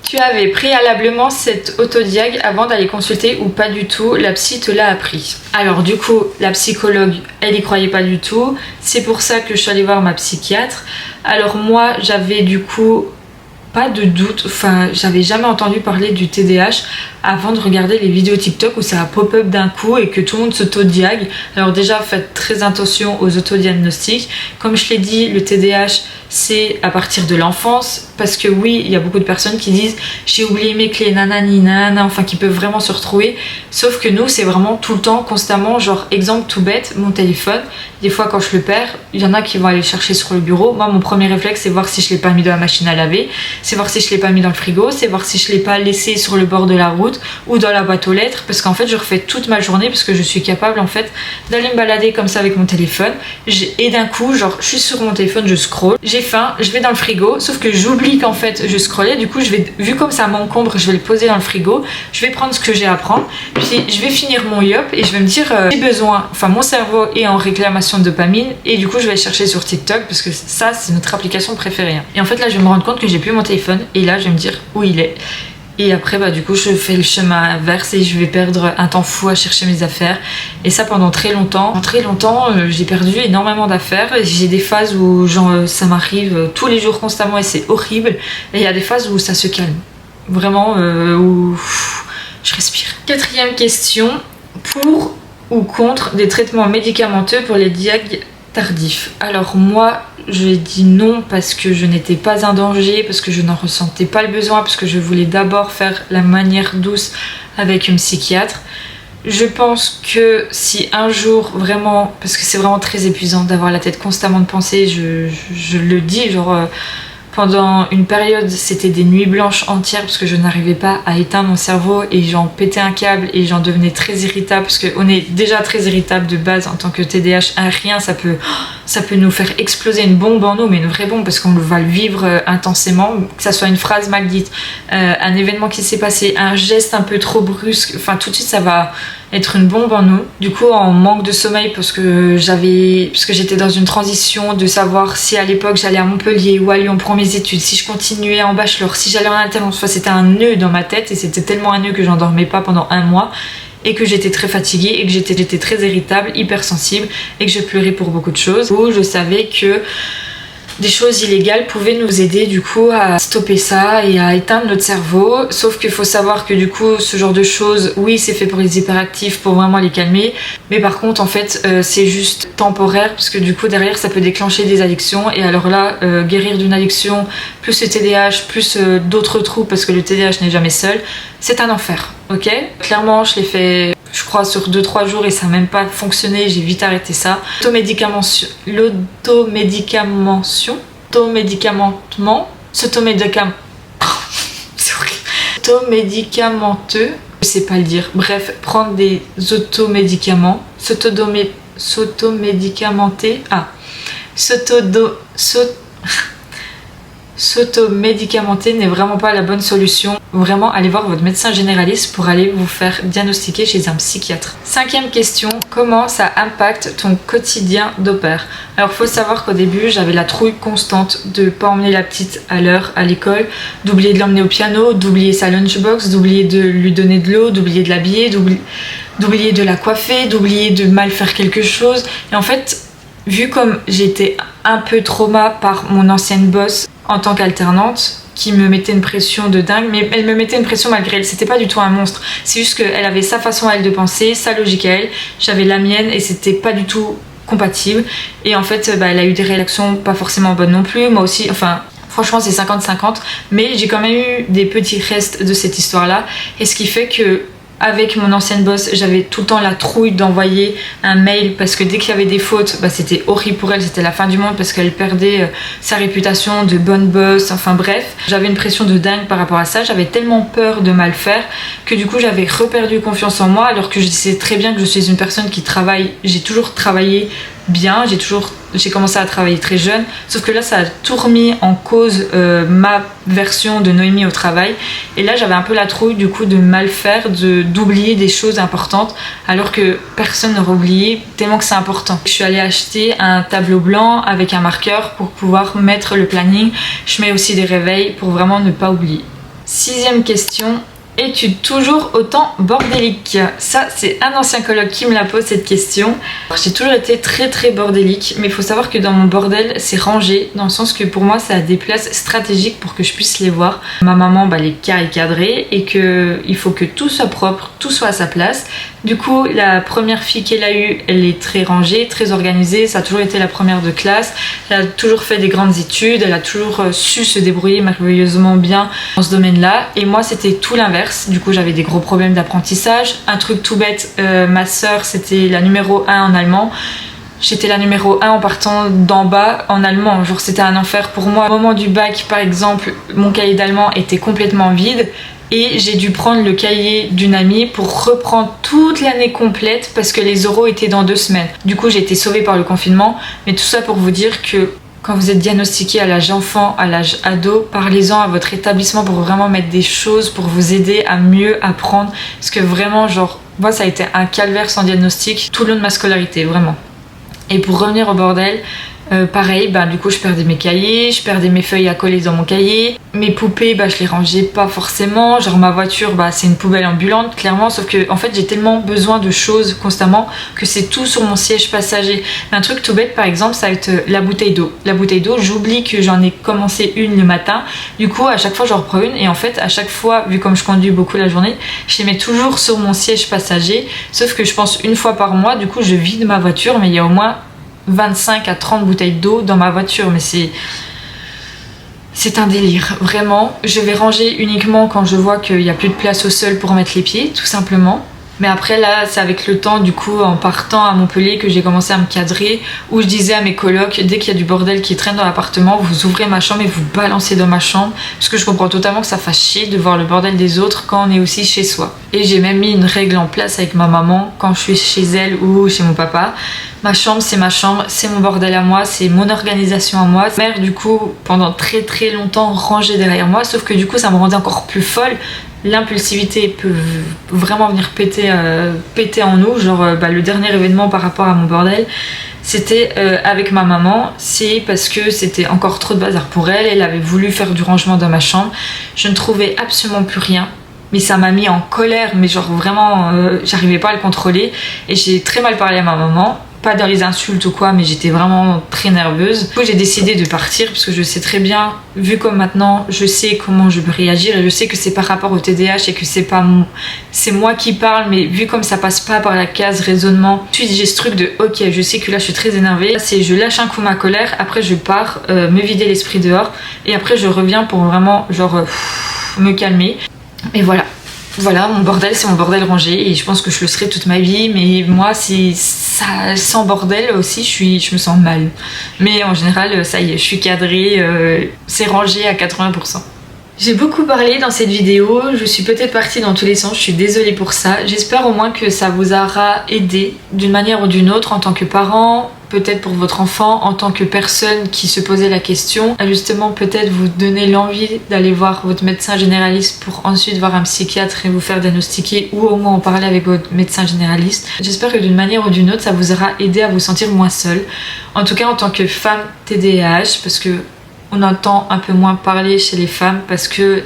Speaker 1: Tu avais préalablement cette autodiag avant d'aller consulter ou pas du tout? La psy te l'a appris. Alors du coup, la psychologue, elle y croyait pas du tout. C'est pour ça que je suis allée voir ma psychiatre. Alors moi, j'avais du coup pas de doute, j'avais jamais entendu parler du TDAH avant de regarder les vidéos TikTok où ça a pop-up d'un coup et que tout le monde s'autodiague. Alors déjà, faites très attention aux autodiagnostics. Comme je l'ai dit, le TDAH c'est à partir de l'enfance, parce que oui, il y a beaucoup de personnes qui disent j'ai oublié mes clés, nanani nanana, qui peuvent vraiment se retrouver, sauf que nous c'est vraiment tout le temps, constamment. Genre exemple tout bête, mon téléphone, des fois quand je le perds, il y en a qui vont aller le chercher sur le bureau. Moi mon premier réflexe c'est voir si je l'ai pas mis dans la machine à laver, c'est voir si je l'ai pas mis dans le frigo, c'est voir si je l'ai pas laissé sur le bord de la route ou dans la boîte aux lettres, parce qu'en fait je refais toute ma journée parce que je suis capable en fait d'aller me balader comme ça avec mon téléphone et d'un coup genre je suis sur mon téléphone, je scroll, j'ai faim, je vais dans le frigo, sauf que j'oublie qu'en fait je scrollais, du coup vu comme ça m'encombre, je vais le poser dans le frigo, je vais prendre ce que j'ai à prendre, puis je vais finir mon yop et je vais me dire j'ai besoin, mon cerveau est en réclamation de dopamine et du coup je vais chercher sur TikTok parce que ça c'est notre application préférée. Et en fait là je vais me rendre compte que j'ai plus mon téléphone et là je vais me dire où il est. Et après du coup je fais le chemin inverse et je vais perdre un temps fou à chercher mes affaires. Et ça pendant très longtemps. J'ai perdu énormément d'affaires. J'ai des phases où ça m'arrive tous les jours constamment et c'est horrible. Et il y a des phases où ça se calme. Vraiment où je respire. Quatrième question. Pour ou contre des traitements médicamenteux pour les diagnostics tardifs? Alors moi j'ai dit non parce que je n'étais pas en danger, parce que je n'en ressentais pas le besoin, parce que je voulais d'abord faire la manière douce avec une psychiatre. Je pense que si un jour vraiment, parce que c'est vraiment très épuisant d'avoir la tête constamment de penser, je le dis pendant une période c'était des nuits blanches entières parce que je n'arrivais pas à éteindre mon cerveau et j'en pétais un câble et j'en devenais très irritable parce qu'on est déjà très irritable de base en tant que TDAH. Rien ça peut nous faire exploser une bombe en nous, mais une vraie bombe, parce qu'on va le vivre intensément, que ça soit une phrase mal dite, un événement qui s'est passé, un geste un peu trop brusque, tout de suite ça va être une bombe en nous. Du coup en manque de sommeil parce que j'étais dans une transition de savoir si à l'époque j'allais à Montpellier ou à Lyon pour mes études, si je continuais en bachelor, si j'allais en alternance, c'était un nœud dans ma tête et c'était tellement un nœud que j'en dormais pas pendant un mois et que j'étais très fatiguée et que j'étais très irritable, hypersensible et que je pleurais pour beaucoup de choses, où je savais que des choses illégales pouvaient nous aider du coup à stopper ça et à éteindre notre cerveau. Sauf qu'il faut savoir que du coup ce genre de choses, oui c'est fait pour les hyperactifs, pour vraiment les calmer, mais par contre en fait c'est juste temporaire parce que du coup derrière ça peut déclencher des addictions. Et alors là guérir d'une addiction plus le TDAH plus d'autres troubles, parce que le TDAH n'est jamais seul, c'est un enfer, ok? Clairement je l'ai fait je crois sur 2-3 jours et ça n'a même pas fonctionné, j'ai vite arrêté ça. L'automédicamenteux, je sais pas le dire. Bref, prendre des automédicaments, s'automédicamenter, s'automédicamenter n'est vraiment pas la bonne solution. Vraiment, allez voir votre médecin généraliste pour aller vous faire diagnostiquer chez un psychiatre. 5e question, comment ça impacte ton quotidien d'opère? Alors, faut savoir qu'au début, j'avais la trouille constante de pas emmener la petite à l'heure à l'école, d'oublier de l'emmener au piano, d'oublier sa lunchbox, d'oublier de lui donner de l'eau, d'oublier de l'habiller, d'oublier de la coiffer, d'oublier de mal faire quelque chose. Et en fait, vu comme j'étais un peu trauma par mon ancienne boss en tant qu'alternante, qui me mettait une pression de dingue, mais elle me mettait une pression malgré elle, c'était pas du tout un monstre, c'est juste qu'elle avait sa façon à elle de penser, sa logique à elle, j'avais la mienne et c'était pas du tout compatible. Et en fait, elle a eu des réactions pas forcément bonnes non plus, moi aussi, enfin franchement c'est 50-50, mais j'ai quand même eu des petits restes de cette histoire là, et ce qui fait que avec mon ancienne boss, j'avais tout le temps la trouille d'envoyer un mail parce que dès qu'il y avait des fautes, c'était horrible pour elle, c'était la fin du monde parce qu'elle perdait sa réputation de bonne boss, enfin bref. J'avais une pression de dingue par rapport à ça, j'avais tellement peur de mal faire que du coup j'avais reperdu confiance en moi, alors que je sais très bien que je suis une personne qui travaille, j'ai toujours travaillé bien, j'ai commencé à travailler très jeune, sauf que là ça a tout remis en cause ma version de Noémie au travail, et là j'avais un peu la trouille du coup de mal faire, d'oublier des choses importantes alors que personne n'aurait oublié tellement que c'est important. Je suis allée acheter un tableau blanc avec un marqueur pour pouvoir mettre le planning, je mets aussi des réveils pour vraiment ne pas oublier. 6e question, es-tu toujours autant bordélique? Ça, c'est un ancien coloc qui me la pose cette question. J'ai toujours été très très bordélique, mais il faut savoir que dans mon bordel, c'est rangé, dans le sens que pour moi, ça a des places stratégiques pour que je puisse les voir. Ma maman, les carrés cadrés, et qu'il faut que tout soit propre, tout soit à sa place. Du coup, la première fille qu'elle a eue, elle est très rangée, très organisée, ça a toujours été la première de classe, elle a toujours fait des grandes études, elle a toujours su se débrouiller merveilleusement bien dans ce domaine-là, et moi c'était tout l'inverse. Du coup j'avais des gros problèmes d'apprentissage, un truc tout bête, ma sœur c'était la numéro 1 en allemand, j'étais la numéro 1 en partant d'en bas en allemand, genre c'était un enfer pour moi. Au moment du bac par exemple, mon cahier d'allemand était complètement vide, et j'ai dû prendre le cahier d'une amie pour reprendre toute l'année complète parce que les oraux étaient dans 2 semaines. Du coup j'ai été sauvée par le confinement, mais tout ça pour vous dire que quand vous êtes diagnostiqué à l'âge enfant, à l'âge ado, parlez-en à votre établissement pour vraiment mettre des choses pour vous aider à mieux apprendre, parce que vraiment moi ça a été un calvaire sans diagnostic tout le long de ma scolarité, vraiment. Et pour revenir au bordel, pareil, du coup je perdais mes cahiers, je perdais mes feuilles à coller dans mon cahier, mes poupées je les rangeais pas forcément, genre ma voiture c'est une poubelle ambulante clairement, sauf que en fait j'ai tellement besoin de choses constamment que c'est tout sur mon siège passager. Mais un truc tout bête par exemple, ça va être la bouteille d'eau. La bouteille d'eau, j'oublie que j'en ai commencé une le matin, du coup à chaque fois j'en reprends une, et en fait à chaque fois, vu comme je conduis beaucoup la journée, je les mets toujours sur mon siège passager, sauf que je pense une fois par mois, du coup je vide ma voiture, mais il y a au moins 25 à 30 bouteilles d'eau dans ma voiture, mais c'est un délire, vraiment. Je vais ranger uniquement quand je vois qu'il n'y a plus de place au sol pour mettre les pieds, tout simplement. Mais après là, c'est avec le temps, du coup, en partant à Montpellier, que j'ai commencé à me cadrer, où je disais à mes colocs, dès qu'il y a du bordel qui traîne dans l'appartement, vous ouvrez ma chambre et vous balancez dans ma chambre, parce que je comprends totalement que ça fasse chier de voir le bordel des autres quand on est aussi chez soi. Et j'ai même mis une règle en place avec ma maman quand je suis chez elle ou chez mon papa. Ma chambre, c'est mon bordel à moi, c'est mon organisation à moi. Ma mère, du coup, pendant très très longtemps, rangeait derrière moi, sauf que du coup, ça me rendait encore plus folle. L'impulsivité peut vraiment venir péter en nous. Le dernier événement par rapport à mon bordel, c'était avec ma maman. C'est parce que c'était encore trop de bazar pour elle. Elle avait voulu faire du rangement dans ma chambre. Je ne trouvais absolument plus rien. Mais ça m'a mis en colère, mais vraiment, j'arrivais pas à le contrôler. Et j'ai très mal parlé à ma maman. Pas dans les insultes ou quoi, mais j'étais vraiment très nerveuse. Du coup j'ai décidé de partir parce que je sais très bien, vu comme maintenant je sais comment je peux réagir, et je sais que c'est par rapport au TDAH et que c'est moi qui parle, mais vu comme ça passe pas par la case raisonnement, ensuite j'ai ce truc de ok, je sais que là je suis très énervée, c'est je lâche un coup ma colère, après je pars me vider l'esprit dehors, et après je reviens pour vraiment me calmer. Et voilà, mon bordel, c'est mon bordel rangé, et je pense que je le serai toute ma vie, mais moi, sans bordel aussi, je me sens mal. Mais en général, ça y est, je suis cadrée, c'est rangé à 80%. J'ai beaucoup parlé dans cette vidéo, je suis peut-être partie dans tous les sens, je suis désolée pour ça. J'espère au moins que ça vous aura aidé d'une manière ou d'une autre en tant que parent, peut-être pour votre enfant, en tant que personne qui se posait la question, à justement peut-être vous donner l'envie d'aller voir votre médecin généraliste pour ensuite voir un psychiatre et vous faire diagnostiquer ou au moins en parler avec votre médecin généraliste. J'espère que d'une manière ou d'une autre ça vous aura aidé à vous sentir moins seul. En tout cas en tant que femme TDAH, parce que on entend un peu moins parler chez les femmes parce que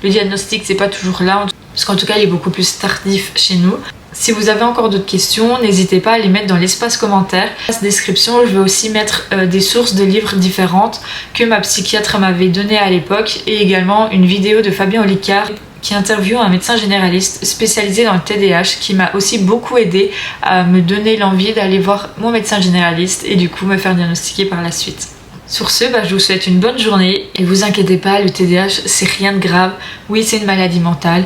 Speaker 1: le diagnostic c'est pas toujours là, parce qu'en tout cas il est beaucoup plus tardif chez nous. Si vous avez encore d'autres questions, n'hésitez pas à les mettre dans l'espace commentaire. Dans la description, je vais aussi mettre des sources de livres différentes que ma psychiatre m'avait donné à l'époque et également une vidéo de Fabien Olicard qui interviewe un médecin généraliste spécialisé dans le TDAH qui m'a aussi beaucoup aidé à me donner l'envie d'aller voir mon médecin généraliste et du coup me faire diagnostiquer par la suite. Sur ce, je vous souhaite une bonne journée et vous inquiétez pas, le TDAH c'est rien de grave. Oui, c'est une maladie mentale.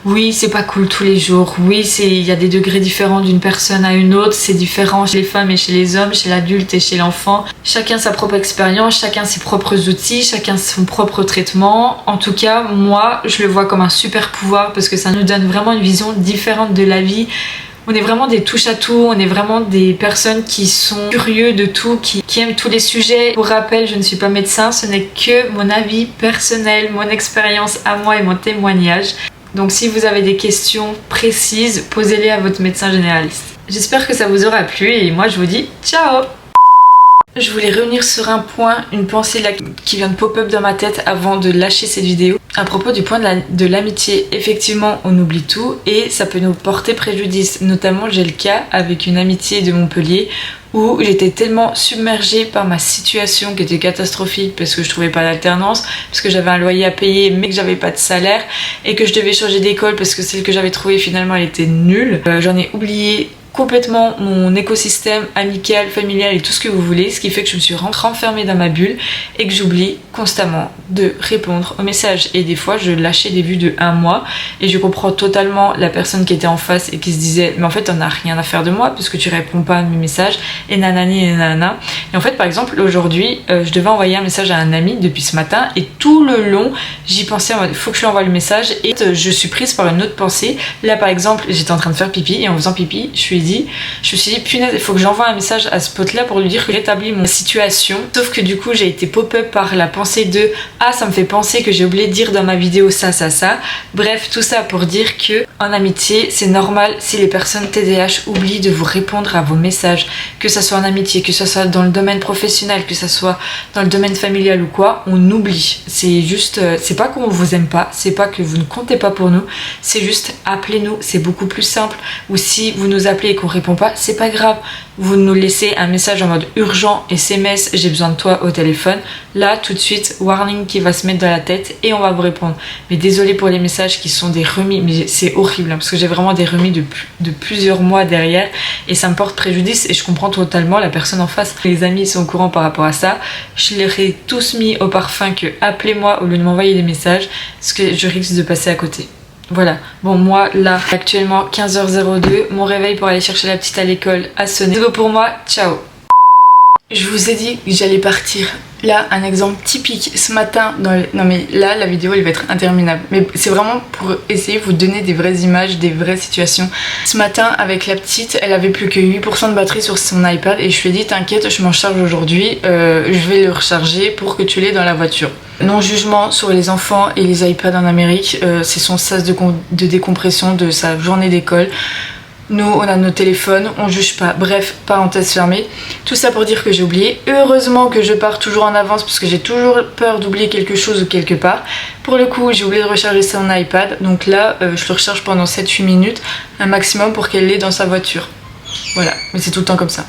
Speaker 1: Oui, c'est pas cool tous les jours. Oui, il y a des degrés différents d'une personne à une autre. C'est différent chez les femmes et chez les hommes, chez l'adulte et chez l'enfant. Chacun sa propre expérience, chacun ses propres outils, chacun son propre traitement. En tout cas, moi, je le vois comme un super pouvoir parce que ça nous donne vraiment une vision différente de la vie. On est vraiment des touche-à-tout, on est vraiment des personnes qui sont curieux de tout, qui aiment tous les sujets. Pour rappel, je ne suis pas médecin, ce n'est que mon avis personnel, mon expérience à moi et mon témoignage. Donc si vous avez des questions précises, posez-les à votre médecin généraliste. J'espère que ça vous aura plu et moi je vous dis ciao! Je voulais revenir sur un point, une pensée là qui vient de pop-up dans ma tête avant de lâcher cette vidéo. À propos du point de l'amitié, effectivement on oublie tout et ça peut nous porter préjudice. Notamment j'ai le cas avec une amitié de Montpellier où j'étais tellement submergée par ma situation qui était catastrophique parce que je trouvais pas d'alternance, parce que j'avais un loyer à payer mais que j'avais pas de salaire et que je devais changer d'école parce que celle que j'avais trouvée finalement elle était nulle. J'en ai oublié complètement mon écosystème amical, familial et tout ce que vous voulez, ce qui fait que je me suis renfermée dans ma bulle et que j'oublie constamment de répondre aux messages et des fois je lâchais des vues de 1 mois et je comprends totalement la personne qui était en face et qui se disait mais en fait t'en as rien à faire de moi parce que tu réponds pas à mes messages et nanani et nanana. Et en fait par exemple aujourd'hui je devais envoyer un message à un ami depuis ce matin et tout le long j'y pensais en mode faut que je lui envoie le message et je suis prise par une autre pensée. Là par exemple j'étais en train de faire pipi et en faisant pipi je me suis dit punaise il faut que j'envoie un message à ce pote là pour lui dire que j'ai établi mon situation, sauf que du coup j'ai été pop-up par la pensée de ah ça me fait penser que j'ai oublié de dire dans ma vidéo ça. Bref tout ça pour dire que en amitié c'est normal si les personnes TDAH oublient de vous répondre à vos messages, que ça soit en amitié, que ça soit dans le domaine professionnel, que ça soit dans le domaine familial ou quoi, on oublie. C'est juste, c'est pas qu'on vous aime pas, c'est pas que vous ne comptez pas pour nous, c'est juste appelez-nous, c'est beaucoup plus simple. Ou si vous nous appelez et qu'on répond pas, c'est pas grave, vous nous laissez un message en mode urgent, SMS, j'ai besoin de toi au téléphone, là tout de suite warning qui va se mettre dans la tête et on va vous répondre. Mais désolé pour les messages qui sont des remis, mais c'est horrible hein, parce que j'ai vraiment des remis de plusieurs mois derrière et ça me porte préjudice et je comprends totalement la personne en face. Les amis sont au courant par rapport à ça, je leur ai tous mis au parfum que appelez-moi au lieu de m'envoyer des messages parce que je risque de passer à côté. Voilà, bon moi là actuellement 15h02, mon réveil pour aller chercher la petite à l'école a sonné. C'est go pour moi, ciao. Je vous ai dit que j'allais partir. Là, un exemple typique, ce matin, non mais là, la vidéo, elle va être interminable. Mais c'est vraiment pour essayer de vous donner des vraies images, des vraies situations. Ce matin, avec la petite, elle avait plus que 8% de batterie sur son iPad et je lui ai dit, t'inquiète, je m'en charge aujourd'hui, je vais le recharger pour que tu l'aies dans la voiture. Non jugement sur les enfants et les iPads en Amérique, c'est son sas de décompression de sa journée d'école. Nous, on a nos téléphones, on juge pas. Bref, parenthèse fermée. Tout ça pour dire que j'ai oublié. Heureusement que je pars toujours en avance parce que j'ai toujours peur d'oublier quelque chose ou quelque part. Pour le coup, j'ai oublié de recharger son iPad. Donc là, je le recharge pendant 7-8 minutes, un maximum pour qu'elle l'ait dans sa voiture. Voilà, mais c'est tout le temps comme ça.